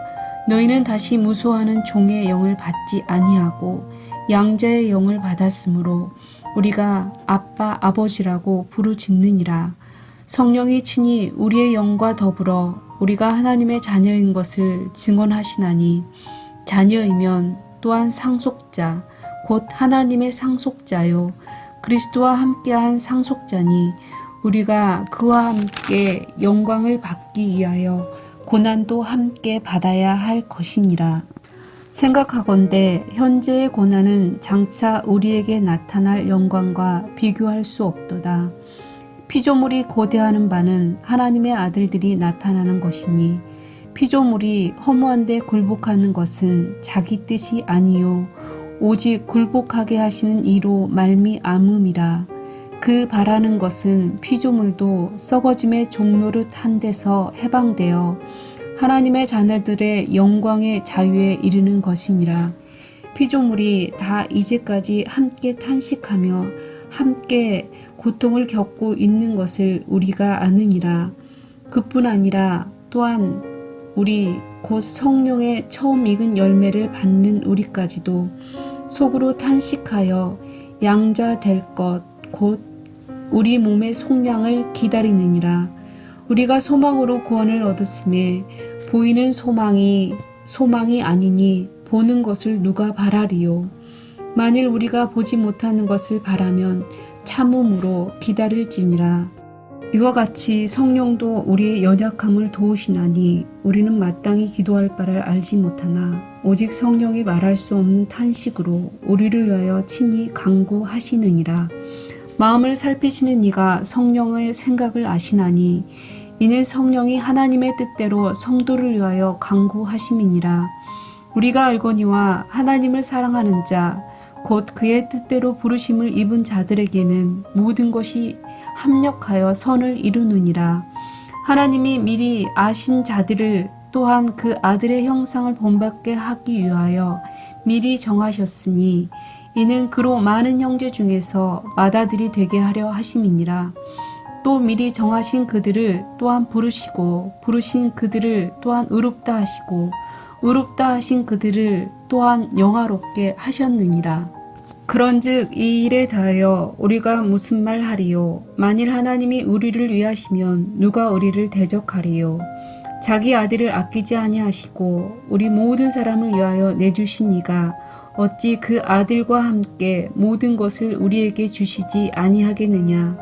너희는 다시 무소하는 종의 영을 받지 아니하고 양자의 영을 받았으므로 우리가 아빠 아버지라고 부르짖느니라. 성령이 친히 우리의 영과 더불어 우리가 하나님의 자녀인 것을 증언하시나니 자녀이면 또한 상속자 곧 하나님의 상속자요 그리스도와 함께한 상속자니 우리가 그와 함께 영광을 받기 위하여 고난도 함께 받아야 할 것이니라. 생각하건대 현재의 고난은 장차 우리에게 나타날 영광과 비교할 수 없도다. 피조물이 고대하는 바는 하나님의 아들들이 나타나는 것이니 피조물이 허무한 데 굴복하는 것은 자기 뜻이 아니요 오직 굴복하게 하시는 이로 말미암음이라. 그 바라는 것은 피조물도 썩어짐의 종노릇 한 데서 해방되어 하나님의 자녀들의 영광의 자유에 이르는 것이니라. 피조물이 다 이제까지 함께 탄식하며 함께 고통을 겪고 있는 것을 우리가 아느니라. 그뿐 아니라 또한 우리 곧 성령의 처음 익은 열매를 받는 우리까지도 속으로 탄식하여 양자 될 것 곧 우리 몸의 속량을 기다리느니라. 우리가 소망으로 구원을 얻었음에 보이는 소망이 아니니 보는 것을 누가 바라리요. 만일 우리가 보지 못하는 것을 바라면 참음으로 기다릴지니라. 이와 같이 성령도 우리의 연약함을 도우시나니 우리는 마땅히 기도할 바를 알지 못하나 오직 성령이 말할 수 없는 탄식으로 우리를 위하여 친히 간구하시느니라. 마음을 살피시는 이가 성령의 생각을 아시나니 이는 성령이 하나님의 뜻대로 성도를 위하여 간구하심이니라. 우리가 알거니와 하나님을 사랑하는 자 곧 그의 뜻대로 부르심을 입은 자들에게는 모든 것이 합력하여 선을 이루느니라. 하나님이 미리 아신 자들을 또한 그 아들의 형상을 본받게 하기 위하여 미리 정하셨으니 이는 그로 많은 형제 중에서 맏아들이 되게 하려 하심이니라. 또 미리 정하신 그들을 또한 부르시고 부르신 그들을 또한 의롭다 하시고 의롭다 하신 그들을 또한 영화롭게 하셨느니라. 그런즉 이 일에 대하여 우리가 무슨 말 하리요? 만일 하나님이 우리를 위하시면 누가 우리를 대적하리요? 자기 아들을 아끼지 아니하시고 우리 모든 사람을 위하여 내주신 이가 어찌 그 아들과 함께 모든 것을 우리에게 주시지 아니하겠느냐?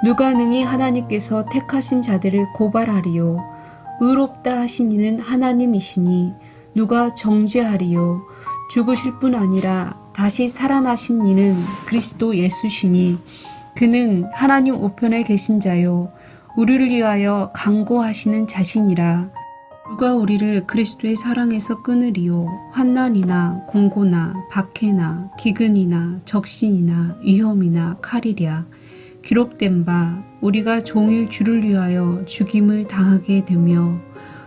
누가 능히 하나님께서 택하신 자들을 고발하리요? 의롭다 하신 이는 하나님이시니 누가 정죄하리요? 죽으실 뿐 아니라 다시 살아나신 이는 그리스도 예수시니 그는 하나님 우편에 계신 자요 우리를 위하여 간구하시는 자신이라. 누가 우리를 그리스도의 사랑에서 끊으리요? 환난이나 공고나 박해나 기근이나 적신이나 위험이나 칼이랴. 기록된 바 우리가 종일 주를 위하여 죽임을 당하게 되며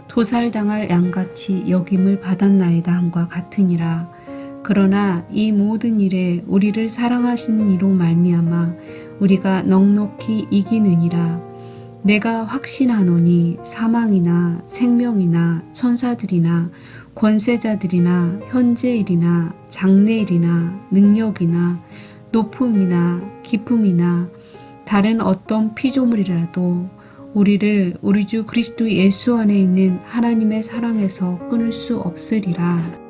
도살당할 양같이 여김을 받았나이다 함과 같으니라. 그러나 이 모든 일에 우리를 사랑하시는 이로 말미암아 우리가 넉넉히 이기느니라. 내가 확신하노니 사망이나 생명이나 천사들이나 권세자들이나 현재일이나 장래일이나 능력이나 높음이나 깊음이나 다른 어떤 피조물이라도 우리를 우리 주 그리스도 예수 안에 있는 하나님의 사랑에서 끊을 수 없으리라.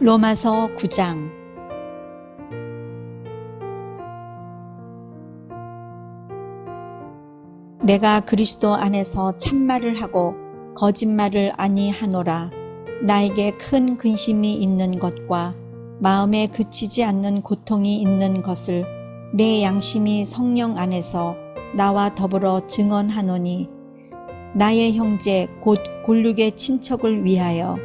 로마서 9장. 내가 그리스도 안에서 참말을 하고 거짓말을 아니하노라. 나에게 큰 근심이 있는 것과 마음에 그치지 않는 고통이 있는 것을 내 양심이 성령 안에서 나와 더불어 증언하노니, 나의 형제 곧 골육의 친척을 위하여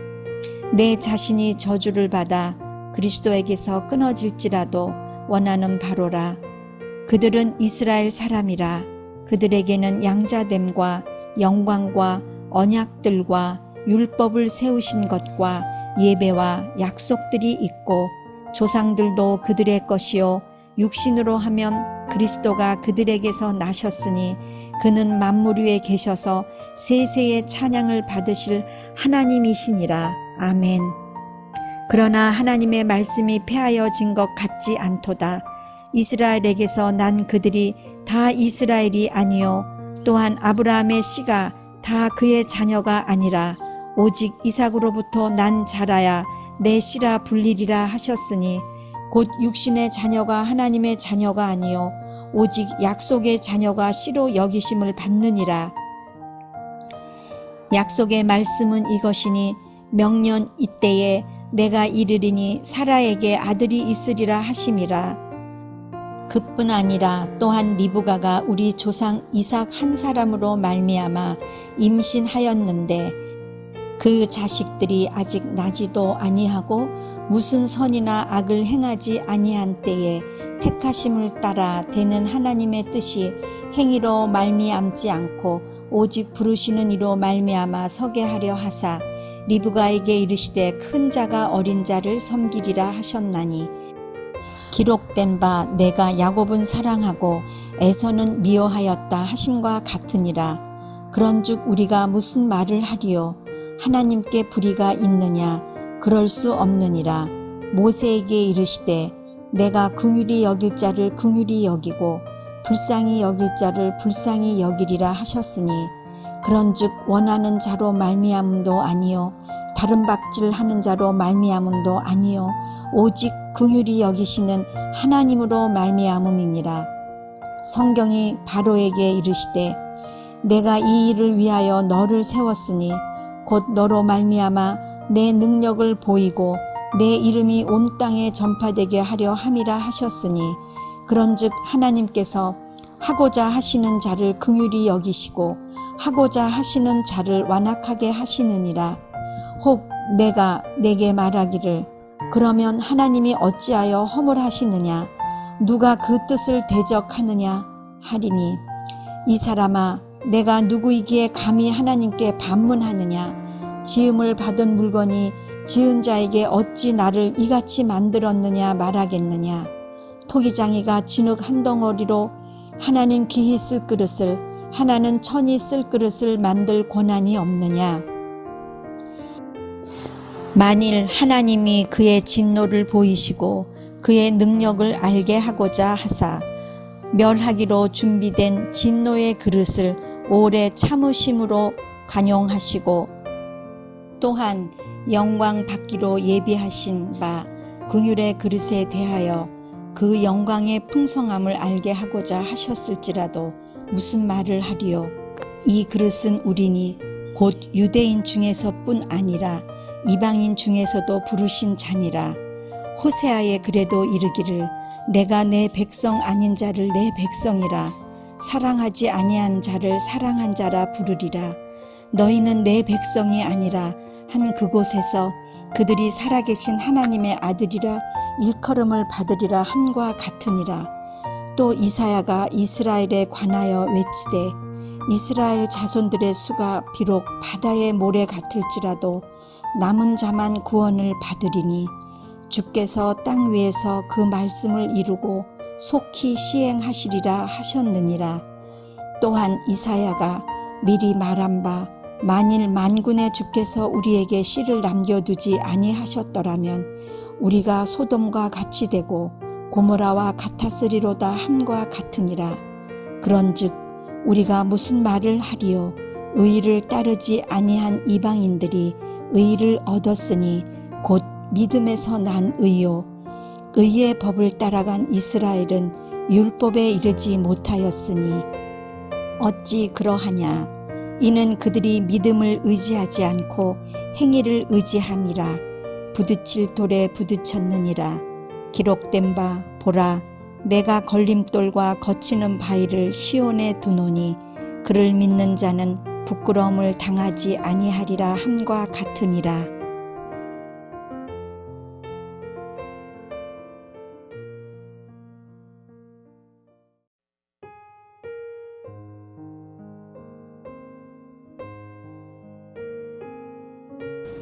내 자신이 저주를 받아 그리스도에게서 끊어질지라도 원하는 바로라. 그들은 이스라엘 사람이라. 그들에게는 양자됨과 영광과 언약들과 율법을 세우신 것과 예배와 약속들이 있고, 조상들도 그들의 것이요 육신으로 하면 그리스도가 그들에게서 나셨으니 그는 만물 위에 계셔서 세세의 찬양을 받으실 하나님이시니라. 아멘. 그러나 하나님의 말씀이 폐하여진 것 같지 않도다. 이스라엘에게서 난 그들이 다 이스라엘이 아니요 또한 아브라함의 씨가 다 그의 자녀가 아니라 오직 이삭으로부터 난 자라야 내 씨라 불리리라 하셨으니, 곧 육신의 자녀가 하나님의 자녀가 아니요 오직 약속의 자녀가 씨로 여기심을 받느니라. 약속의 말씀은 이것이니, 명년 이때에 내가 이르리니 사라에게 아들이 있으리라 하심이라. 그뿐 아니라 또한 리브가가 우리 조상 이삭 한 사람으로 말미암아 임신하였는데, 그 자식들이 아직 나지도 아니하고 무슨 선이나 악을 행하지 아니한 때에 택하심을 따라 되는 하나님의 뜻이 행위로 말미암지 않고 오직 부르시는 이로 말미암아 서게 하려 하사, 리브가에게 이르시되 큰 자가 어린 자를 섬기리라 하셨나니, 기록된 바 내가 야곱은 사랑하고 에서는 미워하였다 하심과 같으니라. 그런즉 우리가 무슨 말을 하리요? 하나님께 불의가 있느냐? 그럴 수 없느니라. 모세에게 이르시되 내가 긍휼히 여길 자를 긍휼히 여기고 불쌍히 여길 자를 불쌍히 여기리라 하셨으니, 그런즉 원하는 자로 말미암음도 아니요 다른 박질하는 자로 말미암음도 아니요 오직 긍휼히 여기시는 하나님으로 말미암음이니라. 성경이 바로에게 이르시되 내가 이 일을 위하여 너를 세웠으니 곧 너로 말미암아 내 능력을 보이고 내 이름이 온 땅에 전파되게 하려 함이라 하셨으니, 그런즉 하나님께서 하고자 하시는 자를 긍휼히 여기시고 하고자 하시는 자를 완악하게 하시느니라. 혹 내가 내게 말하기를 그러면 하나님이 어찌하여 허물하시느냐? 누가 그 뜻을 대적하느냐? 하리니, 이 사람아, 내가 누구이기에 감히 하나님께 반문하느냐? 지음을 받은 물건이 지은 자에게 어찌 나를 이같이 만들었느냐 말하겠느냐? 토기장이가 진흙 한 덩어리로 하나는 기히 쓸 그릇을, 하나는 천이 쓸 그릇을 만들 권한이 없느냐? 만일 하나님이 그의 진노를 보이시고 그의 능력을 알게 하고자 하사 멸하기로 준비된 진노의 그릇을 오래 참으심으로 관용하시고, 또한 영광 받기로 예비하신 바 긍휼의 그릇에 대하여 그 영광의 풍성함을 알게 하고자 하셨을지라도 무슨 말을 하리요? 이 그릇은 우리니 곧 유대인 중에서뿐 아니라 이방인 중에서도 부르신 자니라. 호세아에 그래도 이르기를 내가 내 백성 아닌 자를 내 백성이라, 사랑하지 아니한 자를 사랑한 자라 부르리라. 너희는 내 백성이 아니라 한 그곳에서 그들이 살아계신 하나님의 아들이라 일컬음을 받으리라 함과 같으니라. 또 이사야가 이스라엘에 관하여 외치되 이스라엘 자손들의 수가 비록 바다의 모래 같을지라도 남은 자만 구원을 받으리니 주께서 땅 위에서 그 말씀을 이루고 속히 시행하시리라 하셨느니라. 또한 이사야가 미리 말한 바 만일 만군의 주께서 우리에게 씨를 남겨두지 아니하셨더라면 우리가 소돔과 같이 되고 고모라와 같았으리로다 함과 같으니라. 그런즉 우리가 무슨 말을 하리요? 의를 따르지 아니한 이방인들이 의를 얻었으니 곧 믿음에서 난 의요. 의의 법을 따라간 이스라엘은 율법에 이르지 못하였으니 어찌 그러하냐? 이는 그들이 믿음을 의지하지 않고 행위를 의지함이라. 부딪힐 돌에 부딪혔느니라. 기록된 바 보라, 내가 걸림돌과 거치는 바위를 시온에 두노니 그를 믿는 자는 부끄러움을 당하지 아니하리라 함과 같으니라.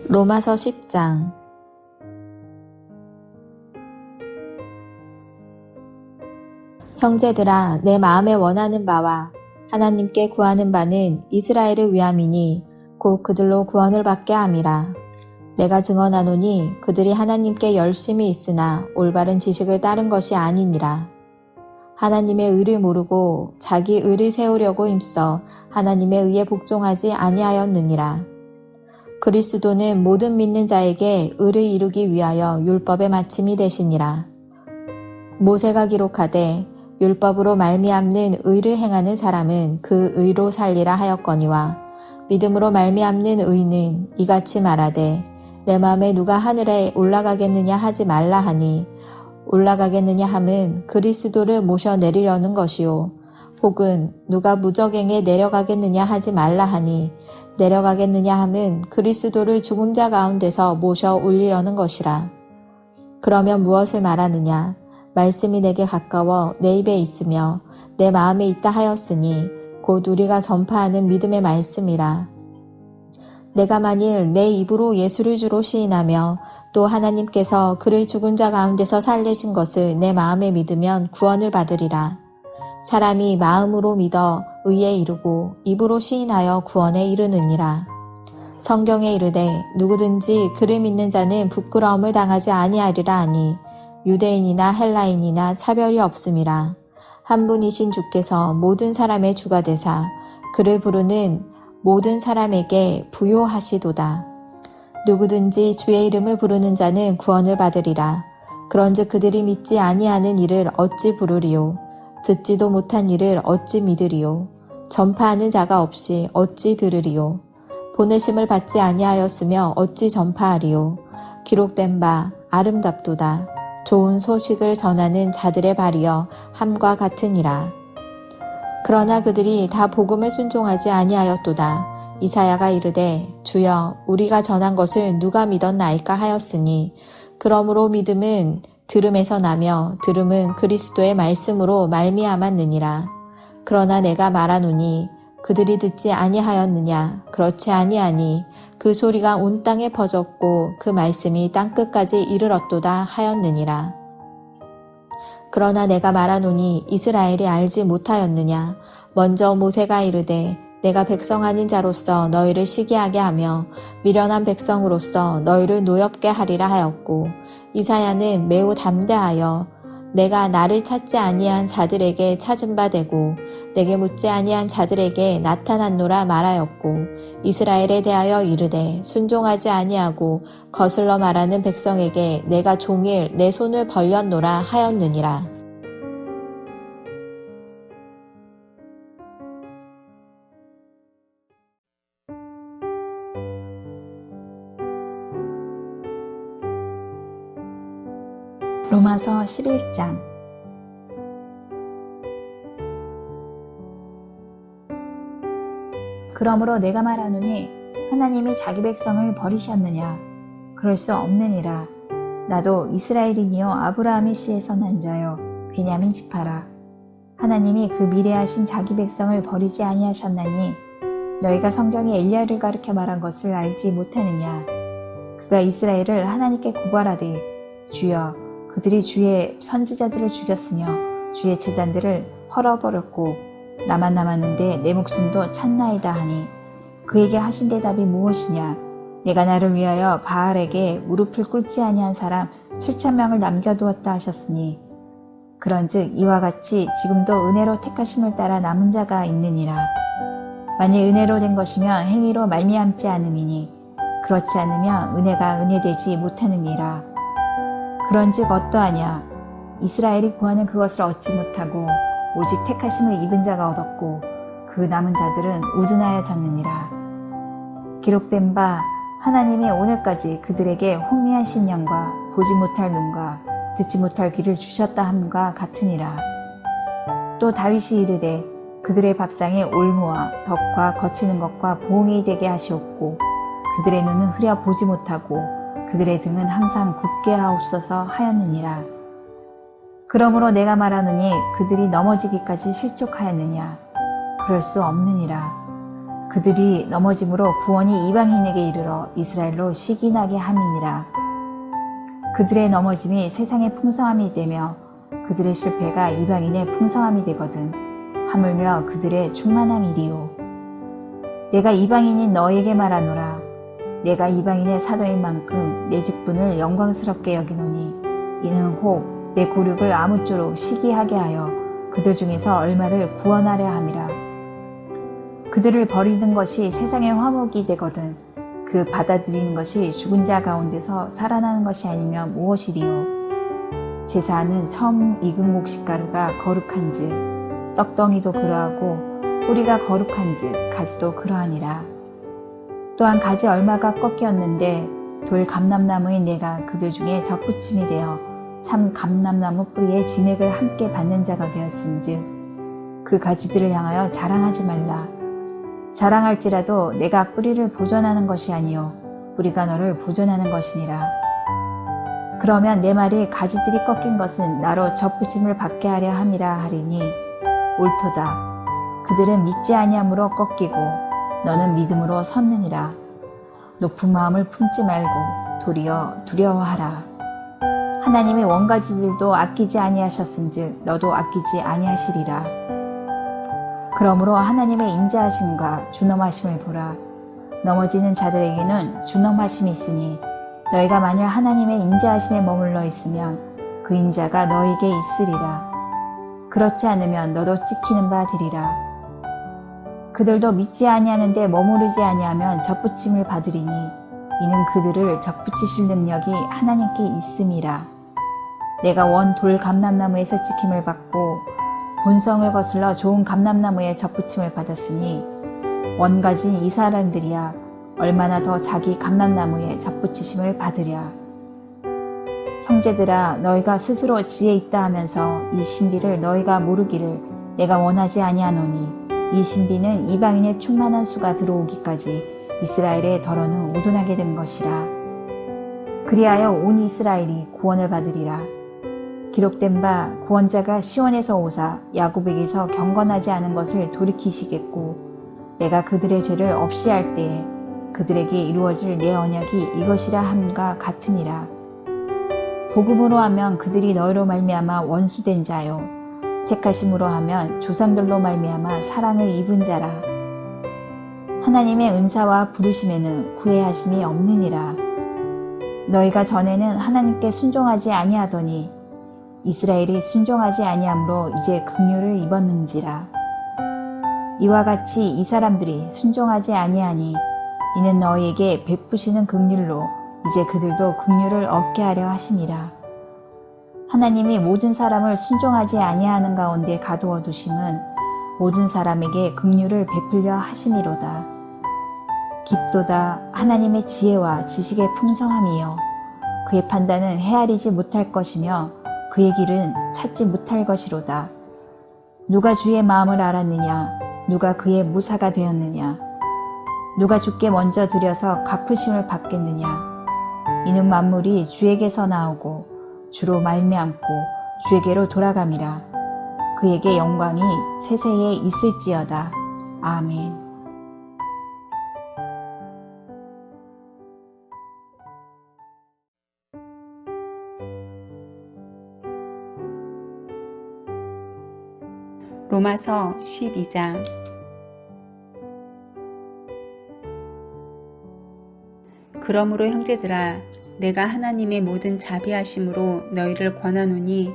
로마서 10장. 형제들아, 내 마음에 원하는 바와 하나님께 구하는 바는 이스라엘을 위함이니 곧 그들로 구원을 받게 함이라. 내가 증언하노니 그들이 하나님께 열심히 있으나 올바른 지식을 따른 것이 아니니라. 하나님의 의를 모르고 자기 의를 세우려고 힘써 하나님의 의에 복종하지 아니하였느니라. 그리스도는 모든 믿는 자에게 의를 이루기 위하여 율법의 마침이 되시니라. 모세가 기록하되 율법으로 말미암는 의를 행하는 사람은 그 의로 살리라 하였거니와 믿음으로 말미암는 의는 이같이 말하되 내 마음에 누가 하늘에 올라가겠느냐 하지 말라 하니 올라가겠느냐 함은 그리스도를 모셔 내리려는 것이요 혹은 누가 무저갱에 내려가겠느냐 하지 말라 하니 내려가겠느냐 함은 그리스도를 죽은 자 가운데서 모셔 올리려는 것이라. 그러면 무엇을 말하느냐? 말씀이 내게 가까워 내 입에 있으며 내 마음에 있다 하였으니 곧 우리가 전파하는 믿음의 말씀이라. 내가 만일 내 입으로 예수를 주로 시인하며 또 하나님께서 그를 죽은 자 가운데서 살리신 것을 내 마음에 믿으면 구원을 받으리라. 사람이 마음으로 믿어 의에 이르고 입으로 시인하여 구원에 이르느니라. 성경에 이르되 누구든지 그를 믿는 자는 부끄러움을 당하지 아니하리라 하니 유대인이나 헬라인이나 차별이 없음이라. 한 분이신 주께서 모든 사람의 주가 되사 그를 부르는 모든 사람에게 부요하시도다. 누구든지 주의 이름을 부르는 자는 구원을 받으리라. 그런즉 그들이 믿지 아니하는 일을 어찌 부르리요? 듣지도 못한 일을 어찌 믿으리요? 전파하는 자가 없이 어찌 들으리요? 보내심을 받지 아니하였으며 어찌 전파하리요? 기록된 바 아름답도다. 좋은 소식을 전하는 자들의 발이여 함과 같으니라. 그러나 그들이 다 복음에 순종하지 아니하였도다. 이사야가 이르되 주여 우리가 전한 것을 누가 믿었나이까 하였으니 그러므로 믿음은 들음에서 나며 들음은 그리스도의 말씀으로 말미암았느니라. 그러나 내가 말하노니 그들이 듣지 아니하였느냐? 그렇지 아니하니 그 소리가 온 땅에 퍼졌고 그 말씀이 땅끝까지 이르렀도다 하였느니라. 그러나 내가 말하노니 이스라엘이 알지 못하였느냐? 먼저 모세가 이르되 내가 백성 아닌 자로서 너희를 시기하게 하며 미련한 백성으로서 너희를 노엽게 하리라 하였고 이사야는 매우 담대하여 내가 나를 찾지 아니한 자들에게 찾은 바 되고 내게 묻지 아니한 자들에게 나타났노라 말하였고 이스라엘에 대하여 이르되 순종하지 아니하고 거슬러 말하는 백성에게 내가 종일 내 손을 벌렸노라 하였느니라. 로마서 11장. 그러므로 내가 말하노니 하나님이 자기 백성을 버리셨느냐? 그럴 수 없느니라. 나도 이스라엘이니요 아브라함의 씨에서 난 자요 베냐민 지파라. 하나님이 그 미래하신 자기 백성을 버리지 아니하셨나니 너희가 성경에 엘리야를 가르쳐 말한 것을 알지 못하느냐. 그가 이스라엘을 하나님께 고발하되 주여 그들이 주의 선지자들을 죽였으며 주의 제단들을 헐어버렸고 나만 남았는데 내 목숨도 찼나이다 하니 그에게 하신 대답이 무엇이냐. 내가 나를 위하여 바알에게 무릎을 꿇지 아니한 사람 7,000명을 남겨두었다 하셨으니 그런즉 이와 같이 지금도 은혜로 택하심을 따라 남은 자가 있느니라. 만일 은혜로 된 것이면 행위로 말미암지 않음이니 그렇지 않으면 은혜가 은혜되지 못하느니라. 그런즉 어떠하냐. 이스라엘이 구하는 그것을 얻지 못하고 오직 택하심을 입은 자가 얻었고 그 남은 자들은 우둔하여졌느니라. 기록된 바 하나님이 오늘까지 그들에게 혼미한 심령과 보지 못할 눈과 듣지 못할 귀를 주셨다 함과 같으니라. 또 다윗이 이르되 그들의 밥상에 올무와 덕과 거치는 것과 봉이 되게 하시옵고 그들의 눈은 흐려 보지 못하고 그들의 등은 항상 굽게 하옵소서 하였느니라. 그러므로 내가 말하노니 그들이 넘어지기까지 실족하였느냐. 그럴 수 없느니라. 그들이 넘어짐으로 구원이 이방인에게 이르러 이스라엘로 시기나게 함이니라. 그들의 넘어짐이 세상의 풍성함이 되며 그들의 실패가 이방인의 풍성함이 되거든 하물며 그들의 충만함이리요. 내가 이방인인 너에게 말하노라. 내가 이방인의 사도인 만큼 내 직분을 영광스럽게 여기노니 이는 혹 내 고륙을 아무쪼록 시기하게 하여 그들 중에서 얼마를 구원하려 함이라. 그들을 버리는 것이 세상의 화목이 되거든 그 받아들이는 것이 죽은 자 가운데서 살아나는 것이 아니면 무엇이리요. 제사하는 처음 익은 곡식가루가 거룩한즉 떡덩이도 그러하고 뿌리가 거룩한즉 가지도 그러하니라. 또한 가지 얼마가 꺾였는데 돌 감람나무인 내가 그들 중에 접붙임이 되어 참 감람나무 뿌리에 진액을 함께 받는 자가 되었은즉 그 가지들을 향하여 자랑하지 말라. 자랑할지라도 내가 뿌리를 보존하는 것이 아니요 뿌리가 너를 보존하는 것이니라. 그러면 내 말이 가지들이 꺾인 것은 나로 접붙임을 받게 하려 함이라 하리니 옳도다. 그들은 믿지 아니함으로 꺾이고 너는 믿음으로 섰느니라. 높은 마음을 품지 말고 도리어 두려워하라. 하나님이 원가지들도 아끼지 아니하셨은즉 너도 아끼지 아니하시리라. 그러므로 하나님의 인자하심과 준엄하심을 보라. 넘어지는 자들에게는 준엄하심이 있으니 너희가 만일 하나님의 인자하심에 머물러 있으면 그 인자가 너희에게 있으리라. 그렇지 않으면 너도 찍히는 바 되리라. 그들도 믿지 아니하는데 머무르지 아니하면 접붙임을 받으리니 이는 그들을 접붙이실 능력이 하나님께 있음이라. 내가 원 돌 감람나무에서 찍힘을 받고 본성을 거슬러 좋은 감람나무에 접붙임을 받았으니 원가진 이 사람들이야 얼마나 더 자기 감람나무에 접붙이심을 받으랴. 형제들아 너희가 스스로 지혜 있다 하면서 이 신비를 너희가 모르기를 내가 원하지 아니하노니 이 신비는 이방인의 충만한 수가 들어오기까지 이스라엘의 덜어는 우둔하게 된 것이라. 그리하여 온 이스라엘이 구원을 받으리라. 기록된 바 구원자가 시온에서 오사 야곱에게서 경건하지 않은 것을 돌이키시겠고 내가 그들의 죄를 없이 할 때에 그들에게 이루어질 내 언약이 이것이라 함과 같으니라. 복음으로 하면 그들이 너희로 말미암아 원수된 자요 택하심으로 하면 조상들로 말미암아 사랑을 입은 자라. 하나님의 은사와 부르심에는 구애하심이 없느니라. 너희가 전에는 하나님께 순종하지 아니하더니 이스라엘이 순종하지 아니함으로 이제 긍휼을 입었는지라. 이와 같이 이 사람들이 순종하지 아니하니 이는 너희에게 베푸시는 긍휼로 이제 그들도 긍휼을 얻게 하려 하심이라. 하나님이 모든 사람을 순종하지 아니하는 가운데 가두어 두심은 모든 사람에게 긍휼을 베풀려 하심이로다. 깊도다 하나님의 지혜와 지식의 풍성함이요 그의 판단은 헤아리지 못할 것이며 그의 길은 찾지 못할 것이로다. 누가 주의 마음을 알았느냐? 누가 그의 무사가 되었느냐? 누가 주께 먼저 들여서 갚으심을 받겠느냐? 이는 만물이 주에게서 나오고 주로 말미암고 주에게로 돌아감이라. 그에게 영광이 세세에 있을지어다. 아멘. 로마서 12장. 그러므로 형제들아, 내가 하나님의 모든 자비하심으로 너희를 권하노니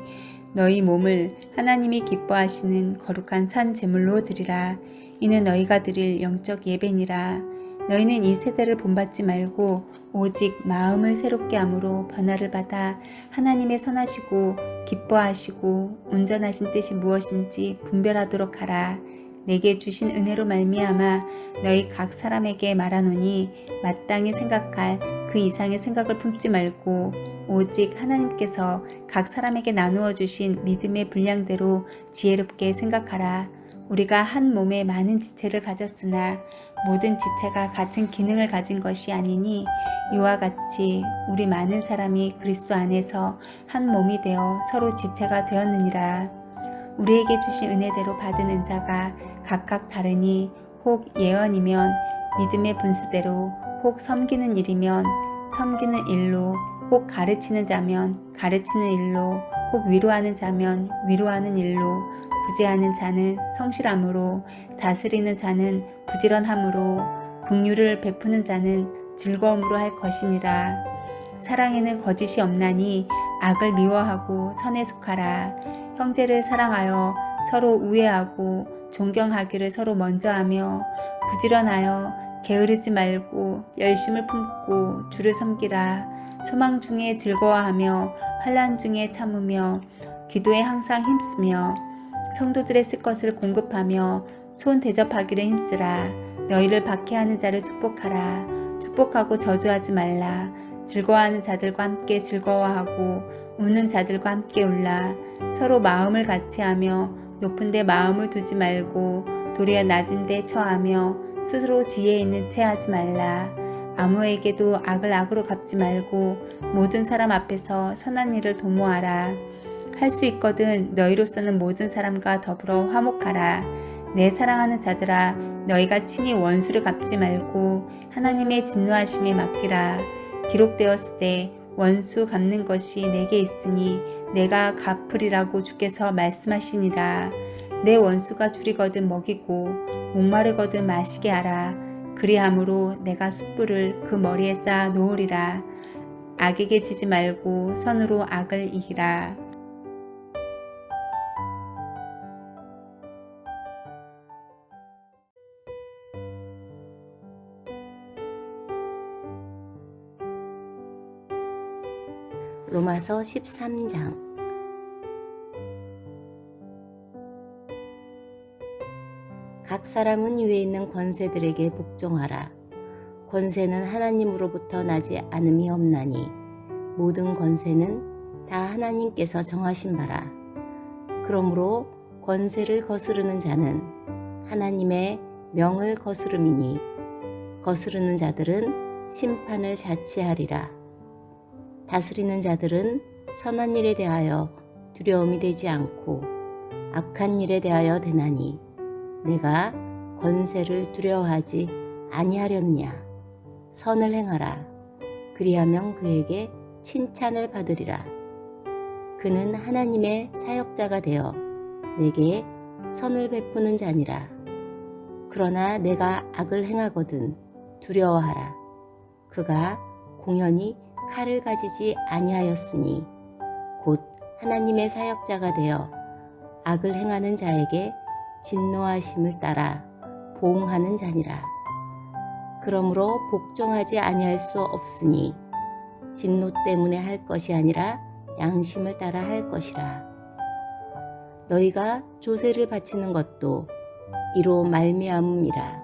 너희 몸을 하나님이 기뻐하시는 거룩한 산 제물로 드리라. 이는 너희가 드릴 영적 예배니라. 너희는 이 세대를 본받지 말고 오직 마음을 새롭게 함으로 변화를 받아 하나님의 선하시고 기뻐하시고 온전하신 뜻이 무엇인지 분별하도록 하라. 내게 주신 은혜로 말미암아 너희 각 사람에게 말하노니 마땅히 생각할 그 이상의 생각을 품지 말고 오직 하나님께서 각 사람에게 나누어 주신 믿음의 분량대로 지혜롭게 생각하라. 우리가 한 몸에 많은 지체를 가졌으나 모든 지체가 같은 기능을 가진 것이 아니니 이와 같이 우리 많은 사람이 그리스도 안에서 한 몸이 되어 서로 지체가 되었느니라. 우리에게 주신 은혜대로 받은 은사가 각각 다르니 혹 예언이면 믿음의 분수대로, 혹 섬기는 일이면 섬기는 일로, 혹 가르치는 자면 가르치는 일로, 혹 위로하는 자면 위로하는 일로, 구제하는 자는 성실함으로, 다스리는 자는 부지런함으로, 긍휼을 베푸는 자는 즐거움으로 할 것이니라. 사랑에는 거짓이 없나니 악을 미워하고 선에 속하라. 형제를 사랑하여 서로 우애하고 존경하기를 서로 먼저 하며 부지런하여 게으르지 말고 열심을 품고 주를 섬기라. 소망 중에 즐거워하며 환난 중에 참으며 기도에 항상 힘쓰며 성도들의 쓸 것을 공급하며 손 대접하기를 힘쓰라. 너희를 박해하는 자를 축복하라. 축복하고 저주하지 말라. 즐거워하는 자들과 함께 즐거워하고 우는 자들과 함께 울라. 서로 마음을 같이하며 높은 데 마음을 두지 말고 도리어 낮은 데 처하며 스스로 지혜 있는 채 하지 말라. 아무에게도 악을 악으로 갚지 말고 모든 사람 앞에서 선한 일을 도모하라. 할 수 있거든 너희로서는 모든 사람과 더불어 화목하라. 내 사랑하는 자들아, 너희가 친히 원수를 갚지 말고 하나님의 진노하심에 맡기라. 기록되었을 때 원수 갚는 것이 내게 있으니 내가 갚으리라고 주께서 말씀하시니라. 내 원수가 줄이거든 먹이고 목마르거든 마시게 하라. 그리함으로 내가 숯불을 그 머리에 쌓아 놓으리라. 악에게 지지 말고 선으로 악을 이기라. 로마서 13장. 각 사람은 위에 있는 권세들에게 복종하라. 권세는 하나님으로부터 나지 않음이 없나니 모든 권세는 다 하나님께서 정하신 바라. 그러므로 권세를 거스르는 자는 하나님의 명을 거스름이니 거스르는 자들은 심판을 자취하리라. 다스리는 자들은 선한 일에 대하여 두려움이 되지 않고 악한 일에 대하여 되나니 내가 권세를 두려워하지 아니하렵냐. 선을 행하라. 그리하면 그에게 칭찬을 받으리라. 그는 하나님의 사역자가 되어 내게 선을 베푸는 자니라. 그러나 내가 악을 행하거든 두려워하라. 그가 공연히 칼을 가지지 아니하였으니 곧 하나님의 사역자가 되어 악을 행하는 자에게 진노하심을 따라 보응하는 자니라. 그러므로 복종하지 아니할 수 없으니 진노 때문에 할 것이 아니라 양심을 따라 할 것이라. 너희가 조세를 바치는 것도 이로 말미암음이라.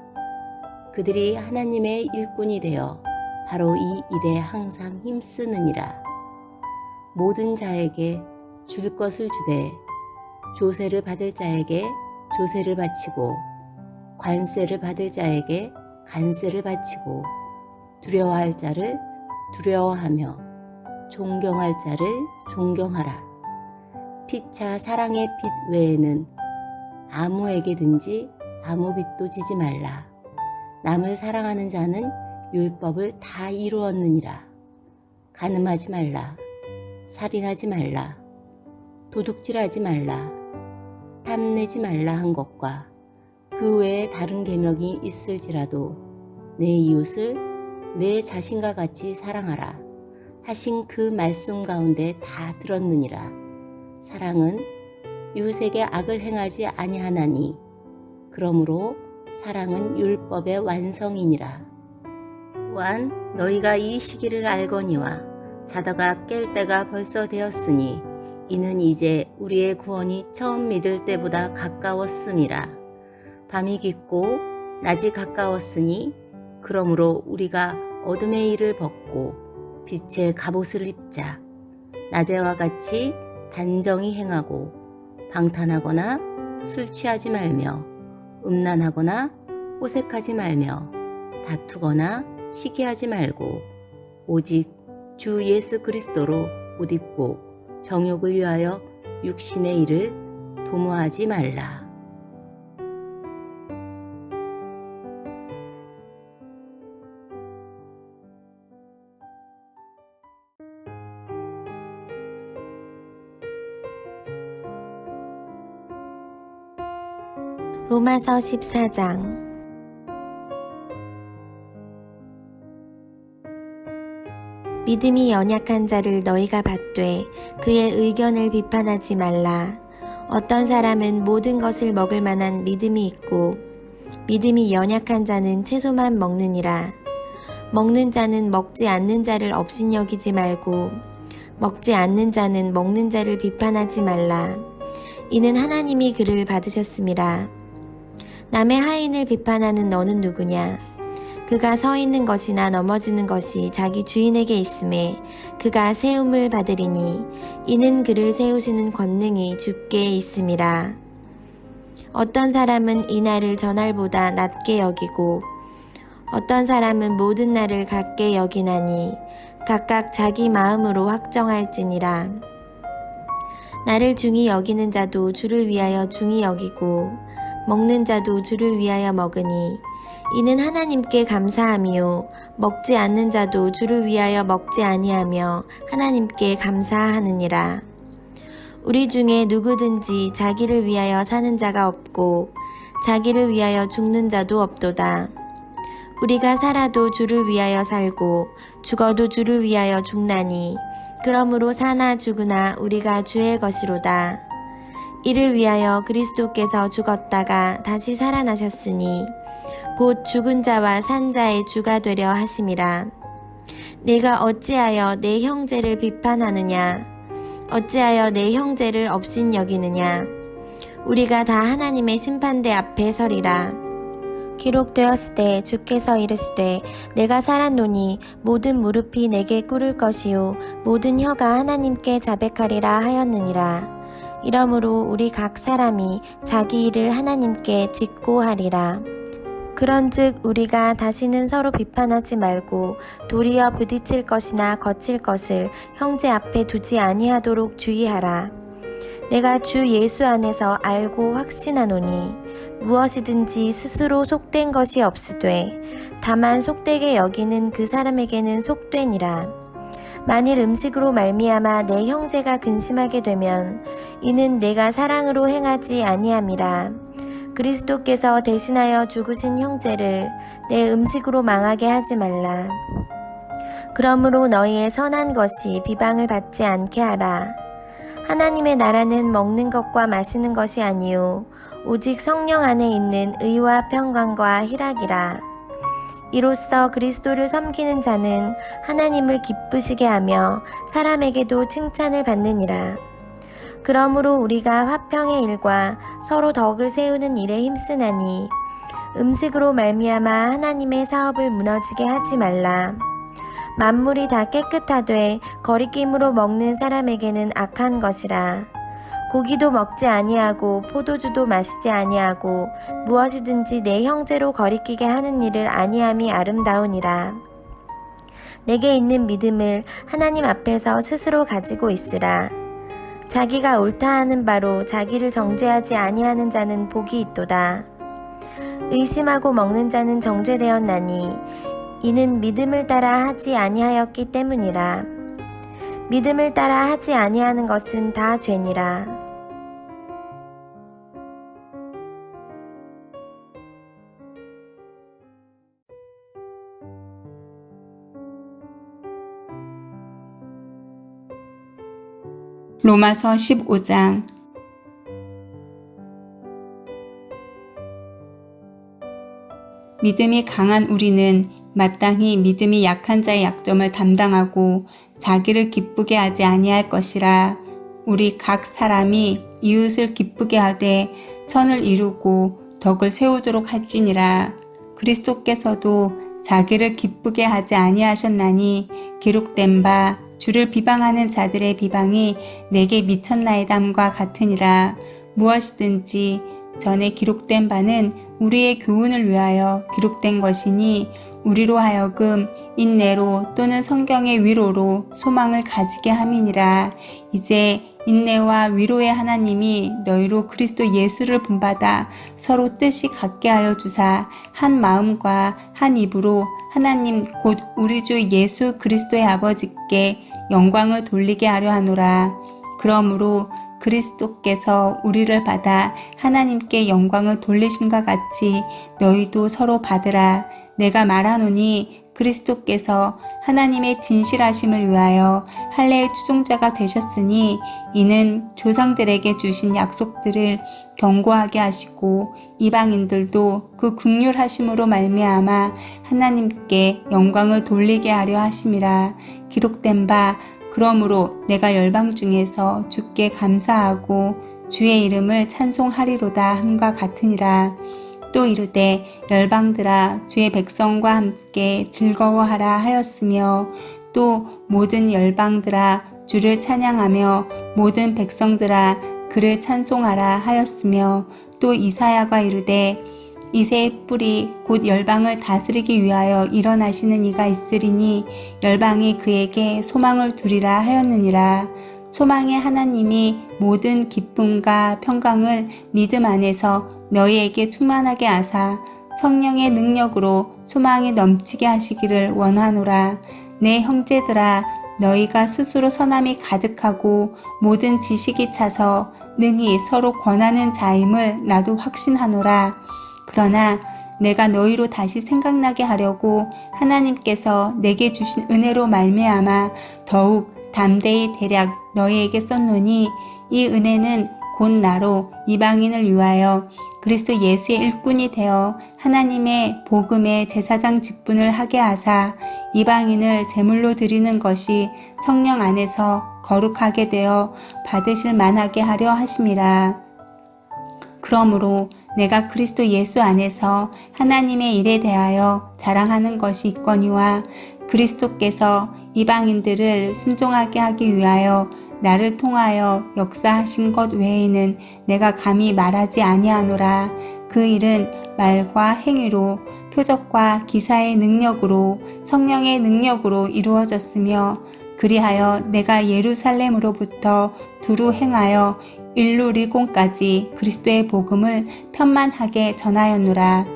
그들이 하나님의 일꾼이 되어 바로 이 일에 항상 힘쓰느니라. 모든 자에게 줄 것을 주되 조세를 받을 자에게 조세를 바치고 관세를 받을 자에게 관세를 바치고 두려워할 자를 두려워하며 존경할 자를 존경하라. 피차 사랑의 빚 외에는 아무에게든지 아무 빚도 지지 말라. 남을 사랑하는 자는 율법을 다 이루었느니라. 간음하지 말라. 살인하지 말라. 도둑질하지 말라. 탐내지 말라 한 것과 그 외에 다른 계명이 있을지라도 내 이웃을 내 자신과 같이 사랑하라 하신 그 말씀 가운데 다 들었느니라. 사랑은 이웃에게 악을 행하지 아니하나니 그러므로 사랑은 율법의 완성이니라. 또한 너희가 이 시기를 알거니와 자다가 깰 때가 벌써 되었으니 이는 이제 우리의 구원이 처음 믿을 때보다 가까웠음이라. 밤이 깊고 낮이 가까웠으니 그러므로 우리가 어둠의 일을 벗고 빛의 갑옷을 입자. 낮에와 같이 단정히 행하고 방탄하거나 술 취하지 말며 음란하거나 호색하지 말며 다투거나 시기하지 말고 오직 주 예수 그리스도로 옷 입고 정욕을 위하여 육신의 일을 도모하지 말라. 로마서 14장. 믿음이 연약한 자를 너희가 받되 그의 의견을 비판하지 말라. 어떤 사람은 모든 것을 먹을 만한 믿음이 있고 믿음이 연약한 자는 채소만 먹느니라. 먹는 자는 먹지 않는 자를 업신여기지 말고 먹지 않는 자는 먹는 자를 비판하지 말라. 이는 하나님이 그를 받으셨음이라. 남의 하인을 비판하는 너는 누구냐? 그가 서 있는 것이나 넘어지는 것이 자기 주인에게 있음에 그가 세움을 받으리니 이는 그를 세우시는 권능이 주께 있음이라. 어떤 사람은 이 날을 저날보다 낮게 여기고 어떤 사람은 모든 날을 같게 여기나니 각각 자기 마음으로 확정할지니라. 나를 중히 여기는 자도 주를 위하여 중히 여기고 먹는 자도 주를 위하여 먹으니 이는 하나님께 감사함이요 먹지 않는 자도 주를 위하여 먹지 아니하며 하나님께 감사하느니라. 우리 중에 누구든지 자기를 위하여 사는 자가 없고 자기를 위하여 죽는 자도 없도다. 우리가 살아도 주를 위하여 살고 죽어도 주를 위하여 죽나니 그러므로 사나 죽으나 우리가 주의 것이로다. 이를 위하여 그리스도께서 죽었다가 다시 살아나셨으니 곧 죽은 자와 산 자의 주가 되려 하심이라. 내가 어찌하여 내 형제를 비판하느냐? 어찌하여 내 형제를 업신여기느냐? 우리가 다 하나님의 심판대 앞에 서리라. 기록되었으되 주께서 이르시되 내가 살았노니 모든 무릎이 내게 꿇을 것이요 모든 혀가 하나님께 자백하리라 하였느니라. 이러므로 우리 각 사람이 자기 일을 하나님께 짓고 하리라. 그런즉 우리가 다시는 서로 비판하지 말고 도리어 부딪힐 것이나 거칠 것을 형제 앞에 두지 아니하도록 주의하라. 내가 주 예수 안에서 알고 확신하노니 무엇이든지 스스로 속된 것이 없으되 다만 속되게 여기는 그 사람에게는 속되니라. 만일 음식으로 말미암아 내 형제가 근심하게 되면 이는 내가 사랑으로 행하지 아니함이라. 그리스도께서 대신하여 죽으신 형제를 내 음식으로 망하게 하지 말라. 그러므로 너희의 선한 것이 비방을 받지 않게 하라. 하나님의 나라는 먹는 것과 마시는 것이 아니요 오직 성령 안에 있는 의와 평강과 희락이라. 이로써 그리스도를 섬기는 자는 하나님을 기쁘시게 하며 사람에게도 칭찬을 받느니라. 그러므로 우리가 화평의 일과 서로 덕을 세우는 일에 힘쓰나니 음식으로 말미암아 하나님의 사업을 무너지게 하지 말라. 만물이 다 깨끗하되 거리낌으로 먹는 사람에게는 악한 것이라. 고기도 먹지 아니하고 포도주도 마시지 아니하고 무엇이든지 내 형제로 거리끼게 하는 일을 아니함이 아름다우니라. 내게 있는 믿음을 하나님 앞에서 스스로 가지고 있으라. 자기가 옳다 하는 바로 자기를 정죄하지 아니하는 자는 복이 있도다. 의심하고 먹는 자는 정죄되었나니 이는 믿음을 따라 하지 아니하였기 때문이라. 믿음을 따라 하지 아니하는 것은 다 죄니라. 로마서 15장. 믿음이 강한 우리는 마땅히 믿음이 약한 자의 약점을 담당하고 자기를 기쁘게 하지 아니할 것이라. 우리 각 사람이 이웃을 기쁘게 하되 선을 이루고 덕을 세우도록 할지니라. 그리스도께서도 자기를 기쁘게 하지 아니하셨나니 기록된 바 주를 비방하는 자들의 비방이 내게 미쳤나이다함과 같으니라. 무엇이든지 전에 기록된 바는 우리의 교훈을 위하여 기록된 것이니 우리로 하여금 인내로 또는 성경의 위로로 소망을 가지게 함이니라. 이제 인내와 위로의 하나님이 너희로 그리스도 예수를 본받아 서로 뜻이 같게 하여 주사 한 마음과 한 입으로 하나님 곧 우리 주 예수 그리스도의 아버지께 영광을 돌리게 하려 하노라. 그러므로 그리스도께서 우리를 받아 하나님께 영광을 돌리심과 같이 너희도 서로 받으라. 내가 말하노니 그리스도께서 하나님의 진실하심을 위하여 할례의 추종자가 되셨으니 이는 조상들에게 주신 약속들을 견고하게 하시고 이방인들도 그 긍휼하심으로 말미암아 하나님께 영광을 돌리게 하려 하심이라. 기록된 바 그러므로 내가 열방 중에서 주께 감사하고 주의 이름을 찬송하리로다 함과 같으니라. 또 이르되 열방들아 주의 백성과 함께 즐거워하라 하였으며 또 모든 열방들아 주를 찬양하며 모든 백성들아 그를 찬송하라 하였으며 또 이사야가 이르되 이새의 뿔이 곧 열방을 다스리기 위하여 일어나시는 이가 있으리니 열방이 그에게 소망을 두리라 하였느니라. 소망의 하나님이 모든 기쁨과 평강을 믿음 안에서 너희에게 충만하게 하사 성령의 능력으로 소망이 넘치게 하시기를 원하노라. 내 형제들아 너희가 스스로 선함이 가득하고 모든 지식이 차서 능히 서로 권하는 자임을 나도 확신하노라. 그러나 내가 너희로 다시 생각나게 하려고 하나님께서 내게 주신 은혜로 말미암아 더욱 담대히 대략 너희에게 썼노니 이 은혜는 곧 나로 이방인을 위하여 그리스도 예수의 일꾼이 되어 하나님의 복음의 제사장 직분을 하게 하사 이방인을 제물로 드리는 것이 성령 안에서 거룩하게 되어 받으실 만하게 하려 하심이라. 그러므로 내가 그리스도 예수 안에서 하나님의 일에 대하여 자랑하는 것이 있거니와 그리스도께서 이방인들을 순종하게 하기 위하여 나를 통하여 역사하신 것 외에는 내가 감히 말하지 아니하노라. 그 일은 말과 행위로 표적과 기사의 능력으로 성령의 능력으로 이루어졌으며 그리하여 내가 예루살렘으로부터 두루 행하여 일루리곤까지 그리스도의 복음을 편만하게 전하였노라.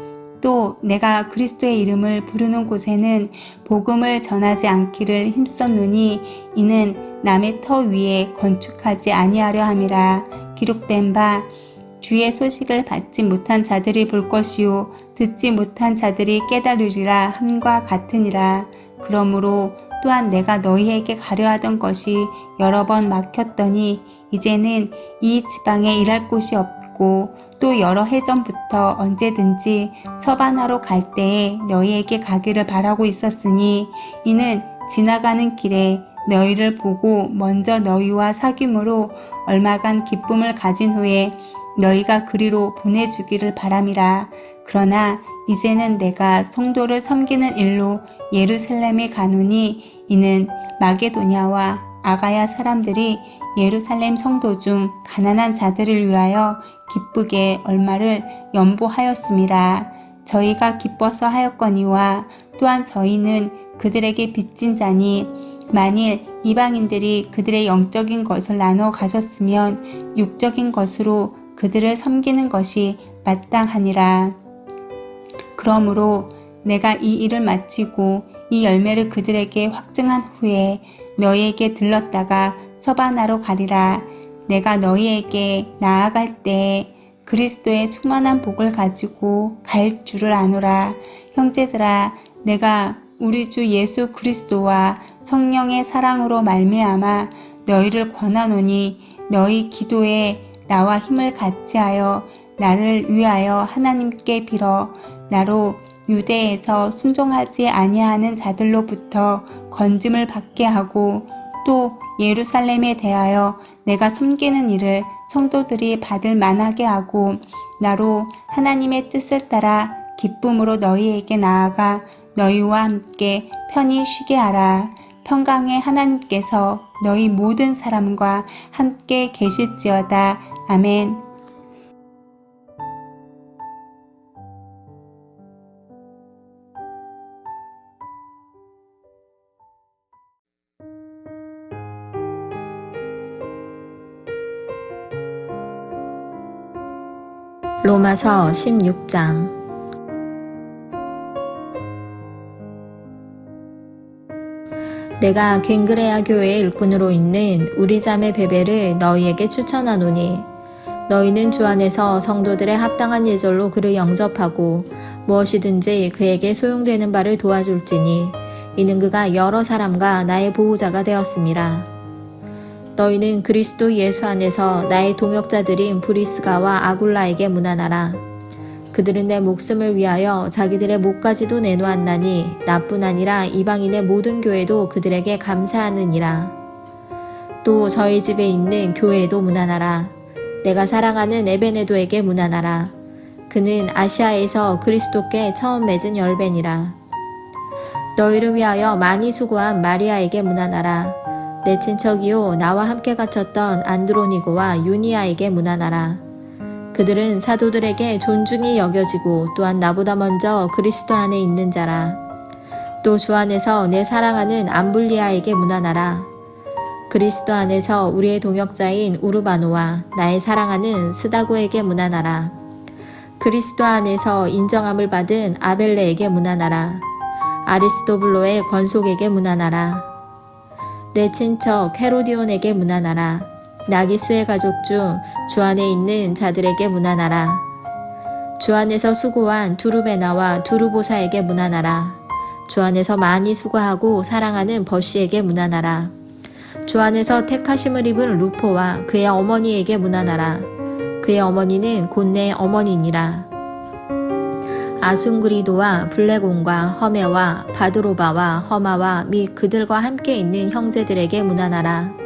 또 내가 그리스도의 이름을 부르는 곳에는 복음을 전하지 않기를 힘썼노니 이는 남의 터 위에 건축하지 아니하려 함이라. 기록된 바 주의 소식을 받지 못한 자들이 볼 것이요 듣지 못한 자들이 깨달으리라 함과 같으니라. 그러므로 또한 내가 너희에게 가려하던 것이 여러 번 막혔더니 이제는 이 지방에 일할 곳이 없고 또 여러 해 전부터 언제든지 서바나로 갈 때에 너희에게 가기를 바라고 있었으니 이는 지나가는 길에 너희를 보고 먼저 너희와 사귐으로 얼마간 기쁨을 가진 후에 너희가 그리로 보내주기를 바람이라. 그러나 이제는 내가 성도를 섬기는 일로 예루살렘에 가노니 이는 마게도냐와 아가야 사람들이 예루살렘 성도 중 가난한 자들을 위하여 기쁘게 얼마를 연보하였습니다. 저희가 기뻐서 하였거니와 또한 저희는 그들에게 빚진 자니 만일 이방인들이 그들의 영적인 것을 나눠 가졌으면 육적인 것으로 그들을 섬기는 것이 마땅하니라. 그러므로 내가 이 일을 마치고 이 열매를 그들에게 확증한 후에 너희에게 들렀다가 서바나로 가리라. 내가 너희에게 나아갈 때에 그리스도의 충만한 복을 가지고 갈 줄을 아노라. 형제들아, 내가 우리 주 예수 그리스도와 성령의 사랑으로 말미암아 너희를 권하노니 너희 기도에 나와 힘을 같이하여 나를 위하여 하나님께 빌어 나로 유대에서 순종하지 아니하는 자들로부터 건짐을 받게 하고 또 예루살렘에 대하여 내가 섬기는 일을 성도들이 받을 만하게 하고 나로 하나님의 뜻을 따라 기쁨으로 너희에게 나아가 너희와 함께 편히 쉬게 하라. 평강의 하나님께서 너희 모든 사람과 함께 계실지어다. 아멘. 로마서 16장. 내가 갱그레아 교회의 일꾼으로 있는 우리 자매 베베를 너희에게 추천하노니 너희는 주 안에서 성도들의 합당한 예절로 그를 영접하고 무엇이든지 그에게 소용되는 바를 도와줄지니 이는 그가 여러 사람과 나의 보호자가 되었음이라. 너희는 그리스도 예수 안에서 나의 동역자들인 브리스가와 아굴라에게 문안하라. 그들은 내 목숨을 위하여 자기들의 목까지도 내놓았나니 나뿐 아니라 이방인의 모든 교회도 그들에게 감사하느니라. 또 저희 집에 있는 교회에도 문안하라. 내가 사랑하는 에베네도에게 문안하라. 그는 아시아에서 그리스도께 처음 맺은 열배니라. 너희를 위하여 많이 수고한 마리아에게 문안하라. 내 친척이요 나와 함께 갇혔던 안드로니고와 유니아에게 문안하라. 그들은 사도들에게 존중이 여겨지고 또한 나보다 먼저 그리스도 안에 있는 자라. 또 주 안에서 내 사랑하는 암블리아에게 문안하라. 그리스도 안에서 우리의 동역자인 우르바노와 나의 사랑하는 스다고에게 문안하라. 그리스도 안에서 인정함을 받은 아벨레에게 문안하라. 아리스도블로의 권속에게 문안하라. 내 친척 헤로디온에게 문안하라. 나기수의 가족 중 주 안에 있는 자들에게 문안하라. 주 안에서 수고한 두루베나와 두루보사에게 문안하라. 주 안에서 많이 수고하고 사랑하는 버시에게 문안하라. 주 안에서 택하심을 입은 루포와 그의 어머니에게 문안하라. 그의 어머니는 곧 내 어머니니라. 아순그리도와 블레곤과 허메와 바드로바와 허마와 및 그들과 함께 있는 형제들에게 문안하라.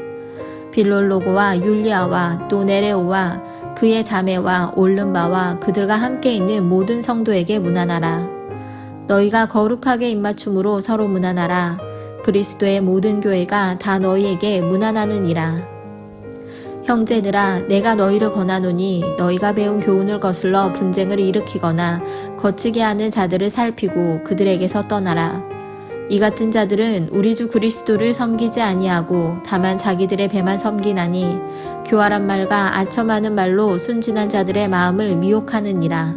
빌롤로고와 율리아와 또 네레오와 그의 자매와 올른바와 그들과 함께 있는 모든 성도에게 문안하라. 너희가 거룩하게 입맞춤으로 서로 문안하라. 그리스도의 모든 교회가 다 너희에게 문안하느니라. 형제들아, 내가 너희를 권하노니 너희가 배운 교훈을 거슬러 분쟁을 일으키거나 거치게 하는 자들을 살피고 그들에게서 떠나라. 이 같은 자들은 우리 주 그리스도를 섬기지 아니하고 다만 자기들의 배만 섬기나니 교활한 말과 아첨하는 말로 순진한 자들의 마음을 미혹하느니라.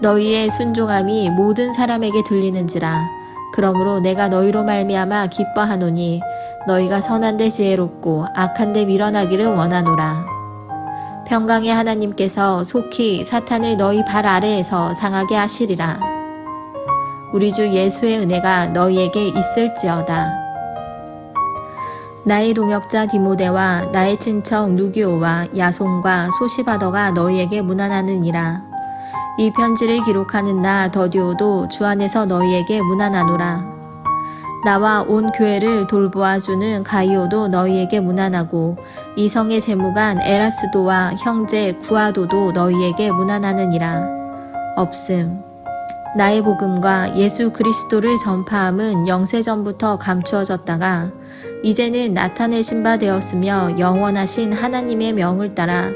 너희의 순종함이 모든 사람에게 들리는지라. 그러므로 내가 너희로 말미암아 기뻐하노니 너희가 선한데 지혜롭고 악한데 밀어나기를 원하노라. 평강의 하나님께서 속히 사탄을 너희 발 아래에서 상하게 하시리라. 우리 주 예수의 은혜가 너희에게 있을지어다. 나의 동역자 디모데와 나의 친척 누기오와 야손과 소시바더가 너희에게 문안하느니라. 이 편지를 기록하는 나 더디오도 주 안에서 너희에게 문안하노라. 나와 온 교회를 돌보아주는 가이오도 너희에게 문안하고 이 성의 재무관 에라스도와 형제 구아도도 너희에게 문안하느니라. 없음. 나의 복음과 예수 그리스도를 전파함은 영세전부터 감추어졌다가 이제는 나타내신 바 되었으며 영원하신 하나님의 명을 따라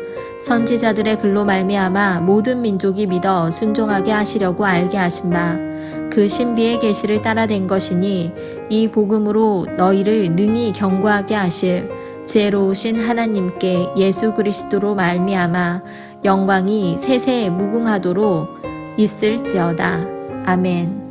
선지자들의 글로 말미암아 모든 민족이 믿어 순종하게 하시려고 알게 하신 바 그 그 신비의 계시를 따라된 것이니 이 복음으로 너희를 능히 견고하게 하실 지혜로우신 하나님께 예수 그리스도로 말미암아 영광이 세세 무궁하도록 있을지어다. 아멘.